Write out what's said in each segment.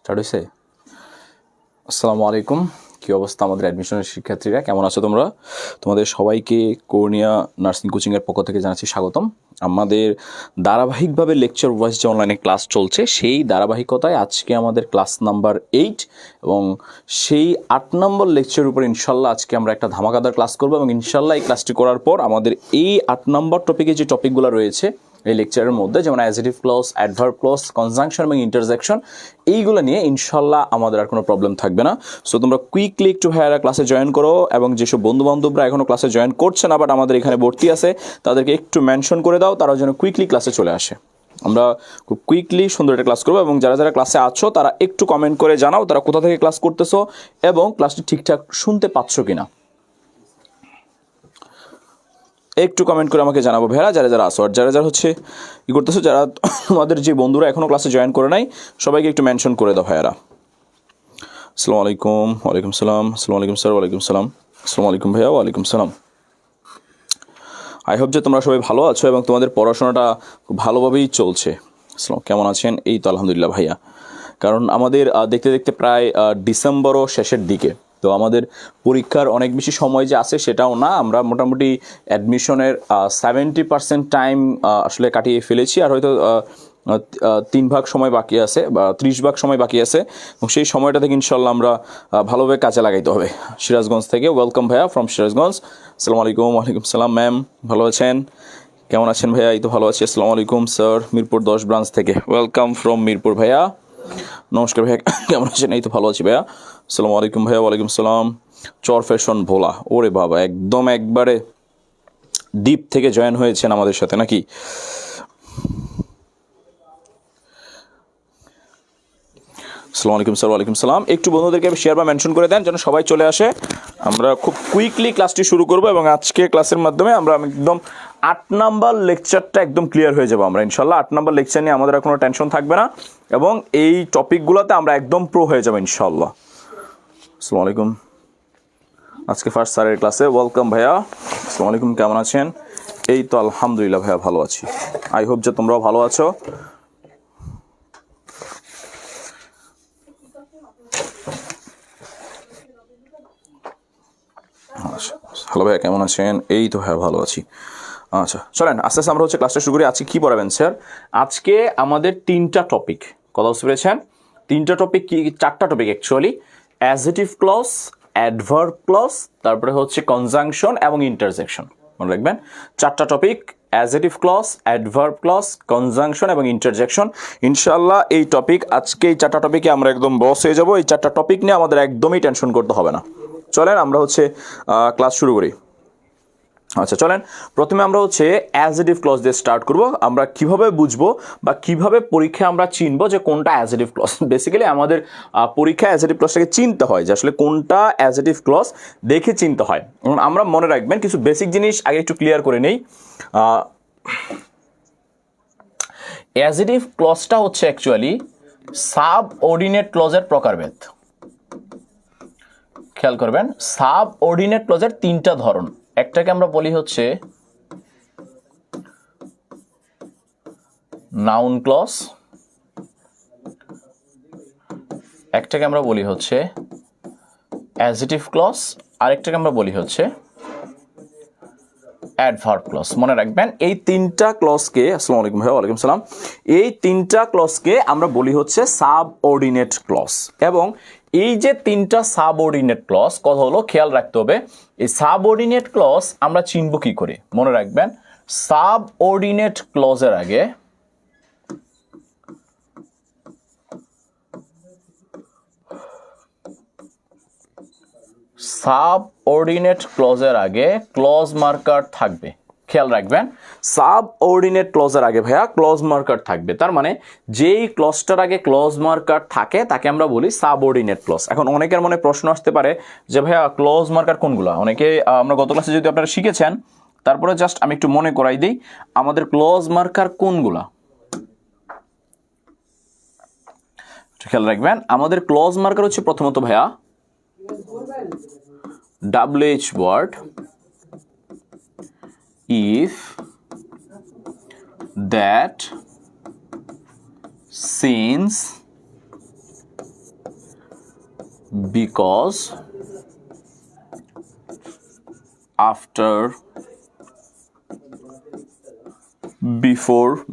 Start হয়েছে। আসসালামু আলাইকুম, কী অবস্থা আমাদের অ্যাডমিশনের শিক্ষার্থীরা, কেমন আছো তোমরা? তোমাদের সবাইকে কর্নিয়া নার্সিং কোচিংয়ের পক্ষ থেকে জানাচ্ছি স্বাগতম। আমাদের ধারাবাহিকভাবে লেকচার ওয়াইজ যে অনলাইনে ক্লাস চলছে, সেই ধারাবাহিকতায় আজকে আমাদের ক্লাস নাম্বার 8 এবং সেই 8 নম্বর লেকচারের উপর ইনশাল্লাহ আজকে আমরা একটা ধামাকাদার ক্লাস করবো এবং ইনশাল্লাহ এই ক্লাসটি করার পর আমাদের এই 8 নম্বর টপিকে যে টপিকগুলো রয়েছে এই লেকচারের মধ্যে, যেমন adjective clause, adverb clause, conjunction এবং ইন্টারজেকশন, এইগুলো নিয়ে ইনশাল্লাহ আমাদের আর কোনো প্রবলেম থাকবে না। সো তোমরা কুইকলি একটু ভাইয়ারা ক্লাসে জয়েন করো এবং যেসব বন্ধুবান্ধবরা এখনও ক্লাসে জয়েন করছে না বাট আমাদের এখানে ভর্তি আছে, তাদেরকে একটু মেনশন করে দাও, তারা যেন কুইকলি ক্লাসে চলে আসে। আমরা খুব কুইকলি সুন্দর একটা ক্লাস করবো এবং যারা যারা ক্লাসে আছো তারা একটু কমেন্ট করে জানাও তারা কোথা থেকে ক্লাস করতেছো এবং ক্লাসটি ঠিকঠাক শুনতে পাচ্ছ কিনা। একটু কমেন্ট করে আমাকে জানাবো ভাইয়া, যারা যারা আসো। আর যারা যারা হচ্ছে কী করতেছো, যারা তোমাদের যে বন্ধুরা এখনও ক্লাসে জয়েন করে নাই, সবাইকে একটু মেনশন করে দাও ভাইয়ারা। আসসালামু আলাইকুম। ওয়ালাইকুম সালাম। আসসালামু আলাইকুম স্যার। ওয়ালাইকুম সালাম। আসসালামু আলাইকুম ভাইয়া। ওয়ালাইকুম সালাম। আই হোপ যে তোমরা সবাই ভালো আছো এবং তোমাদের পড়াশোনাটা খুব ভালোভাবেই চলছে। আসসালাম, কেমন আছেন? এই তো আলহামদুলিল্লাহ ভাইয়া। কারণ আমাদের দেখতে দেখতে প্রায় ডিসেম্বরও শেষের দিকে, তো আমাদের পরীক্ষার অনেক বেশি সময় যে আছে সেটাও না। আমরা মোটামুটি অ্যাডমিশনের 70% টাইম আসলে কাটিয়ে ফেলেছি, আর হয়তো 3 ভাগ সময় বাকি আছে বা 30 ভাগ সময় বাকি আছে এবং সেই সময়টা থেকে ইনশাল্লাহ আমরা ভালোভাবে কাজে লাগাইতে হবে। সিরাজগঞ্জ থেকে ওয়েলকাম ভাইয়া, ফ্রম সিরাজগঞ্জ। আসসালামু আলাইকুম। ওয়ালাইকুম সালাম ম্যাম, ভালো আছেন? কেমন আছেন ভাইয়া? এই তো ভালো আছি। আসসালামু আলাইকুম স্যার, মিরপুর 10 ব্রাঞ্চ থেকে ওয়েলকাম ফ্রম মিরপুর ভাইয়া। নমস্কার ভাইয়া, কেমন আছেন? এই তো ভালো আছি ভাইয়া। আসসালামু আলাইকুম ভাইয়া। ওয়ালাইকুম সালাম। চর ফ্যাশন ভোলা, ওরে বাবা, একদম একবারে ডিপ থেকে জয়েন হয়েছেন আমাদের সাথে নাকি? আসসালামু আলাইকুম স্যার। ওয়ালাইকুম সালাম। একটু বন্ধুদেরকে শেয়ার বা মেনশন করে দেন যেন সবাই চলে আসে। আমরা খুব কুইকলি ক্লাসটি শুরু করব এবং আজকে ক্লাসের মাধ্যমে আমরা একদম 8 নাম্বার লেকচারটা একদম ক্লিয়ার হয়ে যাব আমরা ইনশাল্লাহ। 8 নাম্বার লেকচার নিয়ে আমাদের আর কোনো টেনশন থাকবে না এবং এই টপিকগুলোতে আমরা একদম প্রো হয়ে যাবো ইনশাল্লাহ। আসসালামু আলাইকুম। আজকে ফার্স্ট স্যারের ক্লাসে ওয়েলকাম ভাইয়া। আসসালামু আলাইকুম, কেমন আছেন? এই তো আলহামদুলিল্লাহ ভাইয়া, ভালো আছি। আই হোপ যে তোমরাও ভালো আছো। হ্যালো ভাইয়া, কেমন আছেন? এই তো ভাইয়া, ভালো আছি। আচ্ছা চলেন আস্তে আস্তে আমরা হচ্ছে ক্লাসটা শুরু করি। আজকে কী পড়াবেন স্যার? আজকে আমাদের 3টা টপিক, কথা বুঝতে পেরেছেন? 3টা টপিক কি, 4টা topic actually. Adjective clause, adverb clause, তারপরে হচ্ছে কনজাংশন এবং ইন্টারজেকশন। মনে রাখবেন 4টা topic, adjective clause, adverb clause, conjunction এবং ইন্টারজেকশন। ইনশাল্লাহ এই টপিক, আজকে এই 4টা টপিকে আমরা একদম বস হয়ে যাব। এই 4টা টপিক নিয়ে আমাদের একদমই টেনশন করতে হবে না। চলেন আমরা হচ্ছে ক্লাস শুরু করি। আচ্ছা চলেন, প্রথমে আমরা হচ্ছে অ্যাডজেক্টিভ ক্লজ দিয়ে স্টার্ট করব। আমরা কিভাবে বুঝবো বা কিভাবে পরীক্ষায় আমরা চিনবো যে কোনটা অ্যাডজেক্টিভ ক্লজ। বেসিক্যালি আমাদের পরীক্ষায় অ্যাডজেক্টিভ ক্লজটাকে চিনতে হয় যে আসলে কোনটা অ্যাডজেক্টিভ ক্লজ, দেখে চিনতে হয়। আমরা মনে রাখবেন কিছু বেসিক জিনিস আগে একটু ক্লিয়ার করে নেই। অ্যাডজেক্টিভ ক্লজটা হচ্ছে অ্যাকচুয়ালি সাবঅর্ডিনেট ক্লজের প্রকারভেদ। খেয়াল করবেন, সাবঅর্ডিনেট ক্লজের 3টা ধরন। একটাকে আমরা বলি হচ্ছে নাউন ক্লজ, একটাকে আমরা বলি হচ্ছে অ্যাডজেক্টিভ ক্লজ, আরেকটাকে আমরা বলি হচ্ছে অ্যাডভার্ব ক্লজ। মনে রাখবেন এই 3টা ক্লজকে, আসসালামু আলাইকুম ভাই। ওয়ালাইকুম সালাম। এই 3টা ক্লজকে আমরা বলি হচ্ছে সাবঅর্ডিনেট ক্লজ। এবং এই যে 3টা সাবঅর্ডিনেট ক্লজ, কথা হলো খেয়াল রাখতে হবে এই সাবঅর্ডিনেট ক্লজ আমরা চিনব কি করে। মনে রাখবেন সাবঅর্ডিনেট ক্লজের আগে সাবঅর্ডিনেট ক্লজের আগে ক্লজ মার্কার থাকবে। খেয়াল রাখবেন সাবঅর্ডিনেট ক্লজের আগে ভাইয়া ক্লজ মার্কার থাকবে। তার মানে যেই ক্লজটার আগে ক্লজ মার্কার থাকে তাকে আমরা বলি সাবঅর্ডিনেট ক্লজ। এখন অনেকের মনে প্রশ্ন আসতে পারে যে ভাইয়া ক্লজ মার্কার কোনগুলো। অনেকে আমরা গত ক্লাসে যদি আপনারা শিখেছেন, তারপরে জাস্ট আমি একটু মনে করাই দিই আমাদের ক্লজ মার্কার কোনগুলা। খেয়াল রাখবেন আমাদের ক্লজ মার্কার হচ্ছে প্রথমত ভাইয়া WH word, if, that, since, because after before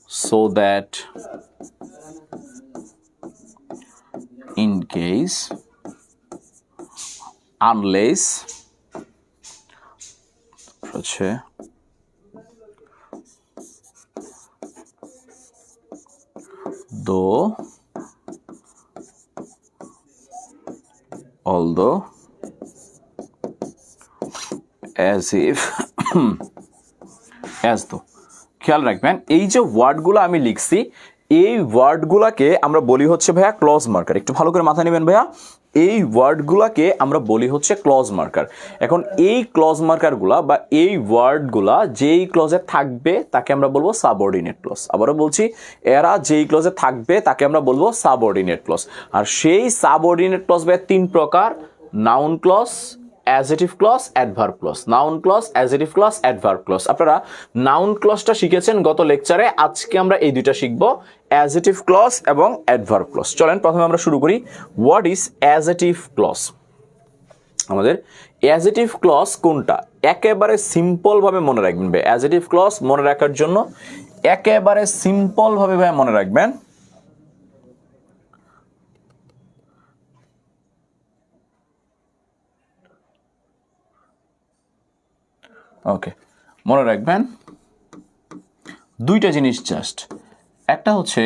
so that in case unless হচ্ছে though although as if as though খেয়াল রাখবেন এই যে ওয়ার্ডগুলো আমি লিখছি এই ওয়ার্ডগুলোকে আমরা বলি হচ্ছে ভাইয়া ক্লজ মার্কার একটু ভালো করে মাথায় নেবেন ভাইয়া এই ওয়ার্ডগুলোকে আমরা বলি হচ্ছে ক্লজ মার্কার এখন এই ক্লজ মার্কারগুলা বা এই ওয়ার্ডগুলা যেই ক্লজে থাকবে তাকে আমরা বলবো সাবঅর্ডিনেট ক্লজ আবারও বলছি এরা যেই ক্লজে থাকবে তাকে আমরা বলবো সাবঅর্ডিনেট ক্লজ আর সেই সাবঅর্ডিনেট ক্লজ ভাইয়া তিন প্রকার noun clause adjective clause adverb clause noun clause adjective clause adverb clause আপনারা নাউন ক্লজটা শিখেছেন গত লেকচারে আজকে আমরা এই দুইটা শিখব অ্যাডজেক্টিভ ক্লজ এবং অ্যাডভার্ব ক্লজ চলেন প্রথমে আমরা শুরু করি হোয়াট ইজ অ্যাডজেক্টিভ ক্লজ আমাদের অ্যাডজেক্টিভ ক্লজ কোনটা একেবারে সিম্পল ভাবে মনে রাখবেন ভাই অ্যাডজেক্টিভ ক্লজ মনে রাখার জন্য একেবারে সিম্পল ভাবে ভাই মনে রাখবেন ওকে মনে রাখবেন দুইটা জিনিস জাস্ট একটা হচ্ছে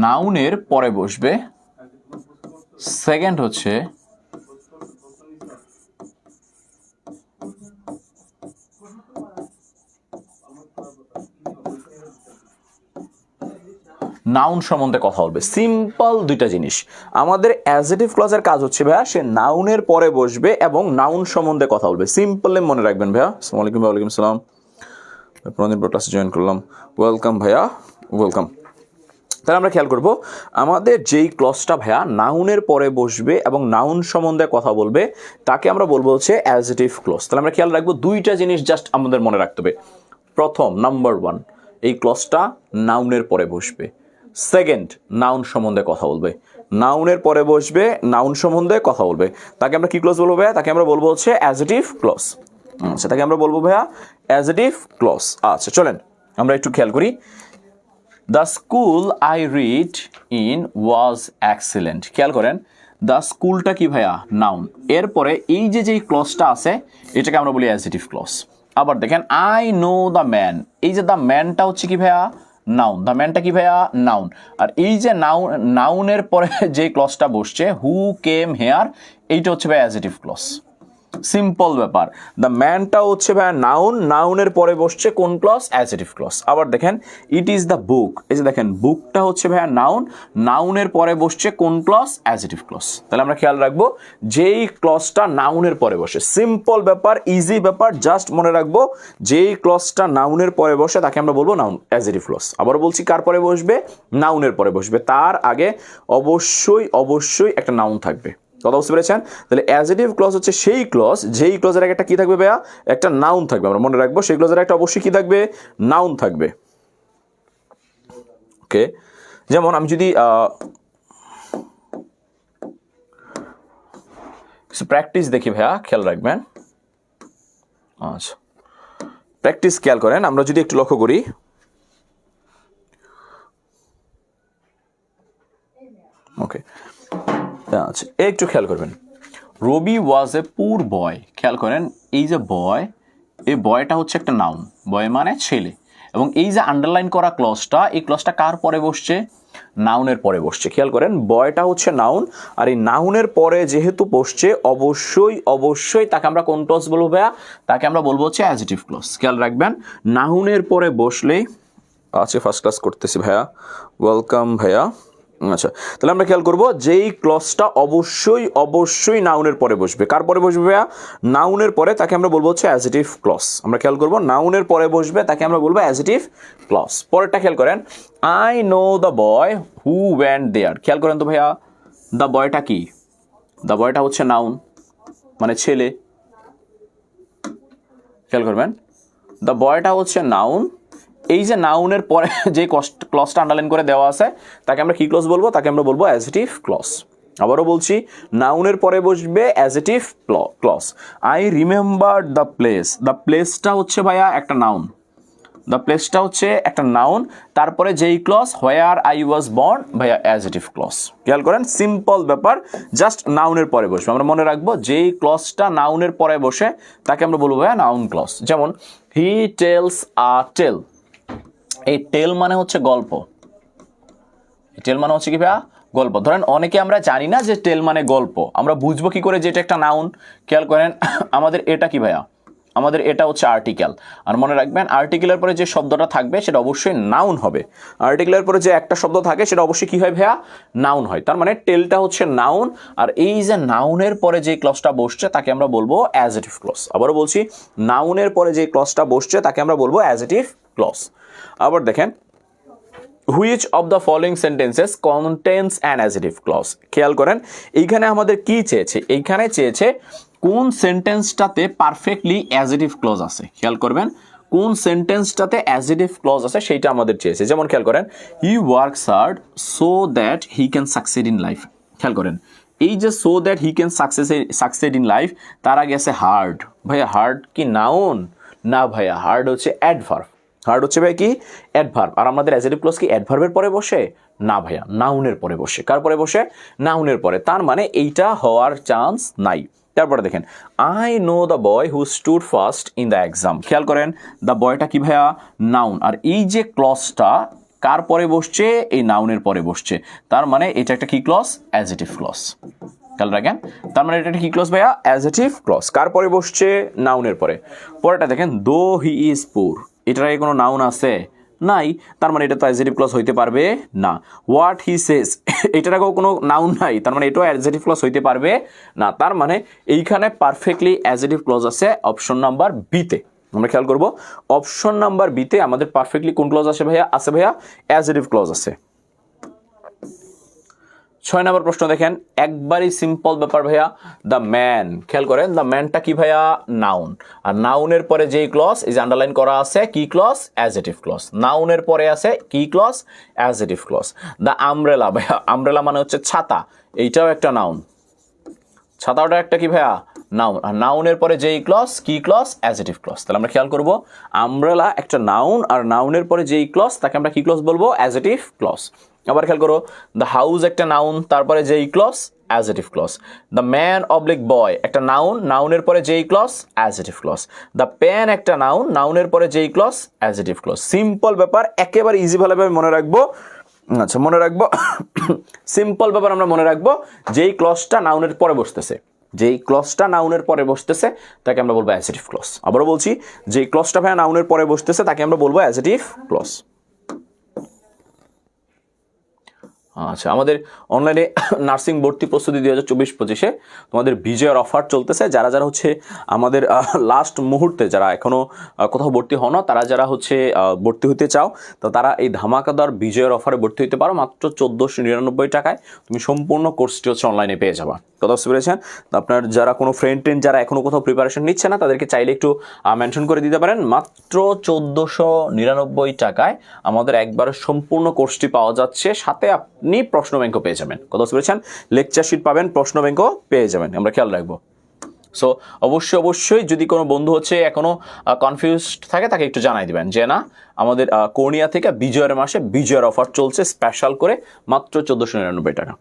নাউনের পরে বসবে সেকেন্ড হচ্ছে নাউন সম্বন্ধে কথা বলবে সিম্পল দুইটা জিনিস আমাদের অ্যাডজেক্টিভ ক্লজের কাজ হচ্ছে ভাইয়া সে নাউনের পরে বসবে এবং নাউন সম্বন্ধে কথা বলবে সিম্পলি মনে রাখবেন ভাইয়া আসসালামু আলাইকুম ওয়ালাইকুম আসসালাম প্রণদিন ক্লাসে জয়েন করলাম ওয়েলকাম ভাইয়া ওয়েলকাম তাহলে আমরা খেয়াল করব আমাদের যেই ক্লজটা ভাইয়া নাউনের পরে বসবে এবং নাউন সম্বন্ধে কথা বলবে তাকে আমরা বলবো হচ্ছে অ্যাডজেক্টিভ ক্লজ তাহলে আমরা খেয়াল রাখবো দুইটা জিনিস জাস্ট আমাদের মনে রাখতে হবে প্রথম নাম্বার 1 এই ক্লজটা নাউনের পরে বসবে সেকেন্ড নাউন সম্বন্ধে কথা বলবে নাউনের পরে বসবে নাউন সম্বন্ধে কথা বলবে তাকে আমরা কি ক্লজ বলবো ভাইয়া তাকে আমরা বলবো হচ্ছে অ্যাডজেক্টিভ ক্লজ আচ্ছা তাকে আমরা বলবো ভাইয়া অ্যাডজেক্টিভ ক্লজ আচ্ছা চলেন আমরা একটু খেয়াল করি the school I read in was excellent খেয়াল করেন দ্য স্কুলটা কি ভাইয়া নাউন এরপরে এই যে যেই ক্লজটা আছে এটাকে আমরা বলি অ্যাডজেক্টিভ ক্লজ আবার দেখেন আই নো দ্য ম্যান এই যে দ্য ম্যানটা হচ্ছে কি ভাইয়া নাউন দ্য ম্যানটা কি ভাইয়া নাউন আর এই যে নাউনের পরে যে ক্লজটা বসছে হু কেম হেয়ার এইটা হচ্ছে ভাইয়া অ্যাডজেক্টিভ ক্লজ সিম্পল ব্যাপার দ্য ম্যানটা হচ্ছে ভাইয়া নাউন নাউনের পরে বসছে কোন ক্লজ অ্যাডজেক্টিভ ক্লজ আবার দেখেন ইট ইজ দ্য বুক এই যে দেখেন বুকটা হচ্ছে ভাইয়া নাউন নাউনের পরে বসছে কোন ক্লজ অ্যাডজেক্টিভ ক্লজ তাহলে আমরা খেয়াল রাখবো যেই ক্লজটা নাউনের পরে বসে সিম্পল ব্যাপার ইজি ব্যাপার জাস্ট মনে রাখবো যেই ক্লজটা নাউনের পরে বসে তাকে আমরা বলবো নাউন অ্যাডজেক্টিভ ক্লজ আবারও বলছি কার পরে বসবে নাউনের পরে বসবে তার আগে অবশ্যই একটা নাউন থাকবে কথা বুঝতে পেরেছেন তাহলে অ্যাডজেক্টিভ ক্লজ হচ্ছে সেই ক্লজ যেই ক্লজের আগে একটা কি থাকবে ভাইয়া একটা নাউন থাকবে আমরা মনে রাখবো সেই ক্লজের একটা অবশ্যই কি থাকবে নাউন থাকবে ওকে যেমন আমি যদি প্র্যাকটিস দেখি ভাইয়া খেয়াল রাখবেন আচ্ছা প্র্যাকটিস খেয়াল করেন আমরা যদি একটু লক্ষ্য করি ওকে আচ্ছা একটু খেয়াল করবেন রবি ওয়াজ এ পুর বয় খেয়াল করেন এই যে বয় এই বয়টা হচ্ছে একটা নাউন বয় মানে ছেলে এবং এই যে আন্ডারলাইন করা ক্লজটা এই ক্লজটা কার পরে বসছে নাউনের পরে বসছে খেয়াল করেন বয়টা হচ্ছে নাউন আর এই নাউনের পরে যেহেতু বসছে অবশ্যই তাকে আমরা কোন ক্লজ বলবো ভাইয়া তাকে আমরা বলবো হচ্ছে অ্যাডজেক্টিভ ক্লজ খেয়াল রাখবেন নাউনের পরে বসলেই আজকে ফার্স্ট ক্লাস করতেছি ভাইয়া ওয়েলকাম ভাইয়া আচ্ছা তাহলে আমরা খেয়াল করবো যেই ক্লজটা অবশ্যই নাউনের পরে বসবে কার পরে বসবে ভাইয়া নাউনের পরে তাকে আমরা বলবো হচ্ছে অ্যাডজেক্টিভ ক্লজ আমরা খেয়াল করবো নাউনের পরে বসবে তাকে আমরা বলবো অ্যাডজেক্টিভ ক্লজ পরেরটা খেয়াল করেন I know the boy who went there খেয়াল করেন তো ভাইয়া দ্য বয়টা কি দ্য বয়টা হচ্ছে নাউন মানে ছেলে খেয়াল করবেন দ্য বয়টা হচ্ছে নাউন। এই যে নাউনের পরে যে ক্লজটা আন্ডারলাইন করে দেওয়া আছে তাকে আমরা কি ক্লজ বলবো? তাকে আমরা বলবো অ্যাডজেক্টিভ ক্লজ। আবারও বলছি, নাউনের পরে বসবে adjective clause. I remember the place. The প্লেসটা হচ্ছে ভাইয়া একটা নাউন। দ্য প্লেসটা হচ্ছে একটা নাউন, তারপরে যেই clause where I was born ভাইয়া অ্যাডজেক্টিভ ক্লজ। খেয়াল করেন, সিম্পল ব্যাপার, জাস্ট নাউনের পরে বসবে। আমরা মনে রাখবো যেই ক্লজটা নাউনের পরে বসে তাকে আমরা বলবো ভাইয়া নাউন ক্লজ। যেমন হি টেলস আ টেল। এই টেল মানে হচ্ছে গল্প। টেল মানে হচ্ছে কি ভাইয়া? গল্প। ধরেন অনেকে আমরা জানি না যে টেল মানে গল্প, আমরা বুঝবো কি করে যে এটা একটা নাউন? খেয়াল করেন, আমাদের এটা কি ভাইয়া? আমাদের এটা হচ্ছে আর্টিকেল। আর মনে রাখবেন, আর্টিকেলের পরে যে শব্দটা থাকবে সেটা অবশ্যই নাউন হবে। আর্টিকেলের পরে যে একটা শব্দ থাকে সেটা অবশ্যই কি হয় ভাইয়া? নাউন হয়। তার মানে টেলটা হচ্ছে নাউন, আর এই যে নাউনের পরে যে ক্লজটা বসছে তাকে আমরা বলবো অ্যাডজেক্টিভ ক্লজ। আবারও বলছি, নাউনের পরে যে ক্লজটা বসছে তাকে আমরা বলবো অ্যাডজেক্টিভ ক্লজ। আবার দেখেন, which of the following sentences contains an adjective clause. খেয়াল করেন, এইখানে আমাদের কি চেয়েছে? এইখানে চেয়েছে কোন সেন্টেন্সটাতে পারফেক্টলি অ্যাডজেক্টিভ ক্লজ আছে। খেয়াল করবেন, কোন সেন্টেন্সটাতে অ্যাডজেক্টিভ ক্লজ আছে সেইটা আমাদের চেয়েছে। যেমন খেয়াল করেন, he works hard so that he can succeed in life. খেয়াল করেন, এই যে so that he can succeed in life, তার আগে আছে হার্ড। ভাইয়া হার্ড কি নাউন? না ভাইয়া, হার্ড হচ্ছে অ্যাডভার্ব। হার্ড হচ্ছে ভাই কি? অ্যাডভার্ব। আর আমাদের অ্যাডজেক্টিভ ক্লজ কি অ্যাডভার্বের পরে বসে? না ভাইয়া, নাউনের পরে বসে। কার পরে বসে? নাউনের পরে। তার মানে এইটা হওয়ার চান্স নাই। তারপরে দেখেন, I know the boy who stood first in the exam. খেয়াল করেন, দ্য বয়টা কি ভাইয়া? নাউন। আর এই যে ক্লজটা কার পরে বসছে? এই নাউনের পরে বসছে। তার মানে এটা একটা কি ক্লজ? Adjective clause. খেয়াল রাখেন, তার মানে এটা কি ক্লজ ভাইয়া? Adjective clause. কার পরে বসছে? নাউনের পরে। পরেরটা দেখেন, দো হি ইজ পুর। এটার আগে কোনো নাউন আছে? নাই। তার মানে এটা তো অ্যাডজেক্টিভ ক্লজ হইতে পারবে না। হোয়াট হি সেজ, এটার আগেও কোনো নাউন নাই, তার মানে এটাও অ্যাডজেক্টিভ ক্লজ হইতে পারবে না। তার মানে এইখানে পারফেক্টলি অ্যাডজেক্টিভ ক্লজ আছে অপশন নাম্বার বিতে। আমরা খেয়াল করব, অপশন নাম্বার বিতে আমাদের পারফেক্টলি কোন ক্লজ আছে ভাইয়া? আছে ভাইয়া অ্যাডজেক্টিভ ক্লজ আছে। 6 নম্বর প্রশ্ন দেখেন, একবারই সিম্পল ব্যাপার ভাইয়া। The man. খেয়াল করেন, দ্য ম্যানটা কি ভাইয়া? নাউন। আর নাউনের পরে যেই ক্লজ এই যে আন্ডারলাইন করা আছে, কি ক্লজ? Adjective clause. নাউনের পরে আছে কি clause? Adjective clause. The umbrella ভাইয়া, আমব্রেলা মানে হচ্ছে ছাতা, এইটাও একটা নাউন। ছাতাটা একটা কি ভাইয়া? নাউন। আর নাউনের পরে যেই ক্লজ, কি ক্লজ? Adjective clause. তাহলে আমরা খেয়াল করব, আমব্রেলা একটা নাউন, আর নাউনের পরে যেই ক্লজ তাকে আমরা কি ক্লজ বলবো? Adjective clause. আবার খেয়াল করো, দ্য হাউস একটা নাউন, তারপরে যেই clause? Adjective clause. The man অবলিক বয় একটা নাউন, নাউনের পরে যেই clause? Adjective clause. The pen একটা নাউন, নাউনের পরে যেই ক্লজ? Adjective clause. সিম্পল ব্যাপার, একেবারে ইজি ভাবে মনে রাখবো। আচ্ছা, মনে রাখবো সিম্পল ব্যাপার আমরা মনে রাখবো, যেই ক্লজটা নাউনের পরে বসতেছে, যেই ক্লজটা নাউনের পরে বসতেছে তাকে আমরা বলবো অ্যাডজেক্টিভ ক্লজ। আবারও বলছি, যেই ক্লজটা ভাইয়া নাউনের পরে বসতেছে তাকে আমরা বলবো অ্যাডজেক্টিভ ক্লজ। আচ্ছা, আমাদের অনলাইনে নার্সিং ভর্তি প্রস্তুতি 2024-25 তোমাদের বিজয়ের অফার চলতেছে। যারা যারা হচ্ছে আমাদের লাস্ট মুহূর্তে যারা এখনও কোথাও ভর্তি হও না, তারা যারা হচ্ছে ভর্তি হতে চাও, তো তারা এই ধামাকাদার বিজয়ের অফারে ভর্তি হতে পারো। মাত্র 1499 টাকায় তুমি সম্পূর্ণ কোর্সটি হচ্ছে অনলাইনে পেয়ে যাবা। কথা বুঝতে পেরেছেন? আপনার যারা কোনো ফ্রেন্ড যারা এখনও কোথাও প্রিপারেশন নিচ্ছে না, তাদেরকে চাইলে একটু মেনশন করে দিতে পারেন। মাত্র 1499 টাকায় আমাদের একবার সম্পূর্ণ কোর্সটি পাওয়া যাচ্ছে, সাথে আপনি প্রশ্ন ব্যাংকও পেয়ে যাবেন। কথা বুঝতে পেরেছেন? লেকচার শিট পাবেন, প্রশ্ন ব্যাংকও পেয়ে যাবেন। আমরা খেয়াল রাখবো। সো অবশ্যই যদি কোনো বন্ধু হচ্ছে এখনও কনফিউজড থাকে, তাকে একটু জানাই দিবেন যে না, আমাদের কর্নিয়া থেকে বিজয়ের মাসে বিজয়ের অফার চলছে স্পেশাল করে, মাত্র 1499 টাকা।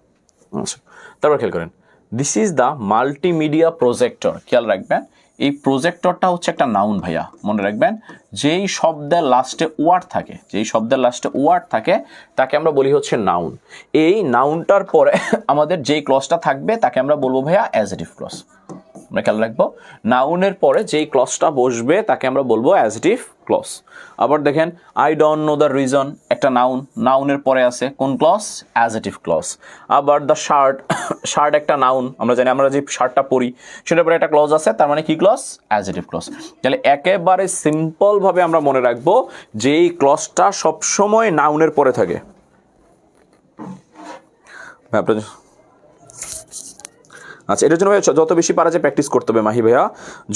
আচ্ছা, তারপর খেয়াল করেন, this is the multimedia projector. খেয়াল রাখবেন, এই প্রজেক্টরটা হচ্ছে একটা নাউন ভাইয়া। মনে রাখবেন, যেই শব্দের লাস্টে ওয়ার্ড থাকে, যেই শব্দের লাস্টে ওয়ার্ড থাকে তাকে আমরা বলি হচ্ছে নাউন। এই নাউনটার পরে আমাদের যেই ক্লজটা থাকবে তাকে আমরা বলবো ভাইয়া অ্যাডজেক্টিভ ক্লজ। আমরা খেয়াল রাখবো, নাউনের পরে যেই ক্লজটা বসবে তাকে আমরা বলবো অ্যাডজেক্টিভ ক্লজ। আবার দেখেন, I don't know the reason একটা নাউন, নাউনের পরে আছে কোন ক্লজ? Adjective clause. আবার দ্য শার্ট, শার্ট একটা নাউন, আমরা জানি আমরা যে শার্টটা পরি সেটার পরে একটা ক্লজ আছে, তার মানে কি ক্লজ? Adjective clause. তাহলে একেবারে সিম্পলভাবে আমরা মনে রাখবো যে এই ক্লজটা সবসময় নাউনের পরে থাকে। আচ্ছা, এটার জন্য ভাইয়া যত বেশি পারা যায় প্র্যাকটিস করতে হবে মাহি ভাইয়া।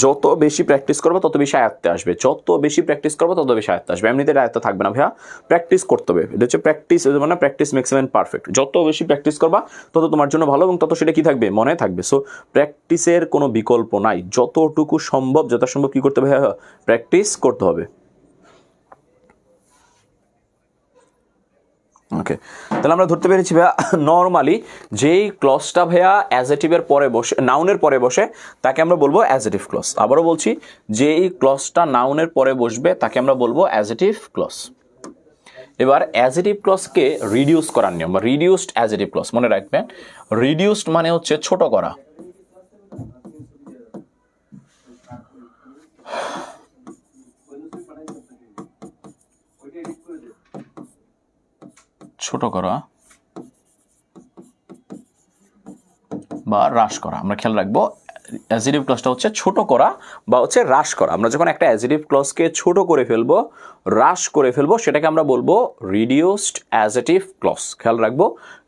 যত বেশি প্র্যাকটিস করবো তত বেশি আয়ত্তে আসবে, যত বেশি প্র্যাকটিস করবো তত বেশি আয়ত্তে আসবে। এমনিতে আয়ত্তে থাকবে না ভাইয়া, প্র্যাকটিস করতে হবে। এটা হচ্ছে প্র্যাকটিস, মানে প্র্যাকটিস মেক্স ম্যান পারফেক্ট। যত বেশি প্র্যাকটিস করবা তত তোমার জন্য ভালো এবং তত সেটা কি থাকবে, মনে থাকবে। সো প্র্যাকটিসের কোনো বিকল্প নাই, যতটুকু সম্ভব যথাসম্ভব কি করতে হবে ভাইয়া, প্র্যাকটিস করতে হবে। ওকে, তাহলে আমরা ধরতে পেরেছি ভাইয়া নর্মালি যেই ক্লজটা ভাইয়া অ্যাজেটিভের পরে বসে, নাউনের পরে বসে, তাকে আমরা বলবো অ্যাজেটিভ ক্লজ। আবারও বলছি, যেই ক্লজটা নাউনের পরে বসবে তাকে আমরা বলবো অ্যাজেটিভ ক্লজ। এবার অ্যাজেটিভ ক্লজকে রিডিউস করার নিয়ম বা রিডিউসড অ্যাজেটিভ ক্লজ মনে রাখবেন। রিডিউসড মানে হচ্ছে ছোট করা, ছোট করা বা হ্রাস করা। আমরা খেয়াল রাখবো অ্যাজেটিভ ক্লজটা হচ্ছে ছোট করা বা হচ্ছে হ্রাস করা। আমরা যখন একটা অ্যাজেটিভ ক্লজকে ছোট করে ফেলবো, হ্রাস করে ফেলবো, সেটাকে আমরা বলবো রিডিউসড অ্যাজেটিভ ক্লজ। খেয়াল রাখবো,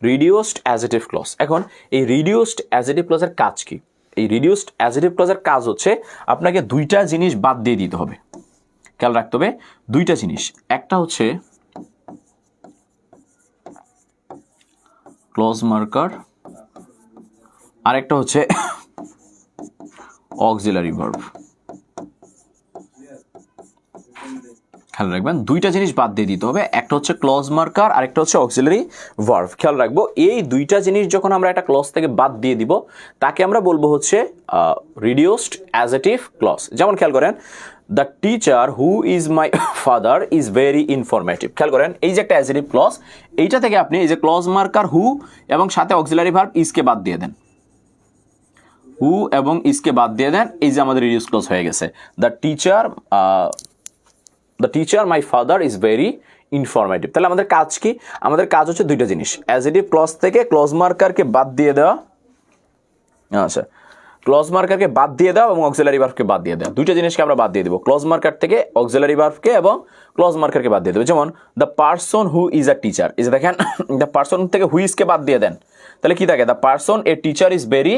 রিডিউসড অ্যাজেটিভ ক্লজ। এখন এই রিডিউসড অ্যাজেটিভ ক্লজের কাজ কি? এই রিডিউসড অ্যাজেটিভ ক্লজের কাজ হচ্ছে আপনাকে দুইটা জিনিস বাদ দিয়ে দিতে হবে। খেয়াল রাখতে হবে দুইটা জিনিস, একটা হচ্ছে ক্লজ মার্কার, আরেকটা হচ্ছে অক্সিলারি ভার্ব। খেয়াল রাখবেন দুইটা জিনিস বাদ দিয়ে দিতে হবে, একটা হচ্ছে ক্লজ মার্কার, আরেকটা হচ্ছে অক্সিলারি ভার্ব। খেয়াল রাখবো এই দুইটা জিনিস যখন আমরা একটা ক্লজ থেকে বাদ দিয়ে দিব তাকে আমরা বলবো হচ্ছে রিডিউসড অ্যাজেটিভ ক্লজ। যেমন খেয়াল করেন, the teacher who is my father is very informative. খেয়াল করেন এই যে একটা অ্যাজেটিভ ক্লজ, এইটা থেকে আপনি এই যে ক্লজ মার্কার হু এবং সাথে অক্সিলারি ভার্ব ইজকে বাদ দিয়ে দেন, হু এবং ইজকে বাদ দিয়ে দেন, এই যে আমাদের রিডিউস ক্লজ হয়ে গেছে। The teacher my father is very informative. তাহলে আমাদের কাজ কি? আমাদের কাজ হচ্ছে দুইটা জিনিস, অ্যাজেটিভ ক্লজ থেকে ক্লজ মার্কারকে বাদ দিয়ে দেওয়া, আচ্ছা ক্লজ মার্কারকে বাদ দিয়ে দাও এবং অক্সিলারি ভার্বকে বাদ দিয়ে দাও। দুইটা জিনিসকে আমরা বাদ দিয়ে দেবো, ক্লজ মার্কার থেকে অক্সিলারি ভার্বকে এবং ক্লজ মার্কারকে বাদ দিয়ে দেবো। যেমন the person who is a teacher, এই যে দেখেন দ্য পারসন থেকে হু ইজকে বাদ দিয়ে দেন, তাহলে কি থাকে? The person a teacher is very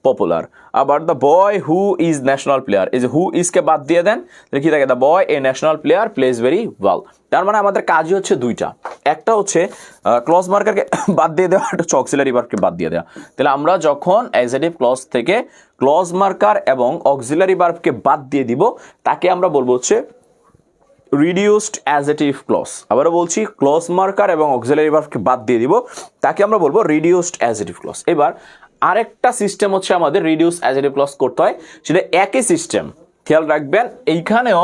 popular. আবার the boy who is national player, এই যে হু ইজকে বাদ দিয়ে দেন, তাহলে কি থাকে? The boy a national player plays very well. তার মানে আমাদের কাজই হচ্ছে দুইটা, একটা হচ্ছে ক্লজ মার্কারকে বাদ দিয়ে দেওয়া, একটা হচ্ছে অক্সিলারি ভার্বকে বাদ দিয়ে দেওয়া। তাহলে আমরা যখন অ্যাজেটিভ ক্লজ থেকে ক্লজ মার্কার এবং অক্সিলারি ভার্বকে বাদ দিয়ে দিব তাকে আমরা বলবো হচ্ছে রিডিউসড অ্যাজেটিভ ক্লজ। আবারও বলছি, ক্লজ মার্কার এবং অক্সিলারি ভার্বকে বাদ দিয়ে দিব তাকে আমরা বলবো রিডিউসড অ্যাজেটিভ ক্লজ। এবার আরেকটা সিস্টেম হচ্ছে আমাদের রিডিউস অ্যাজেটিভ ক্লজ করতে হয়, সেটা একই সিস্টেম। খেয়াল রাখবেন এইখানেও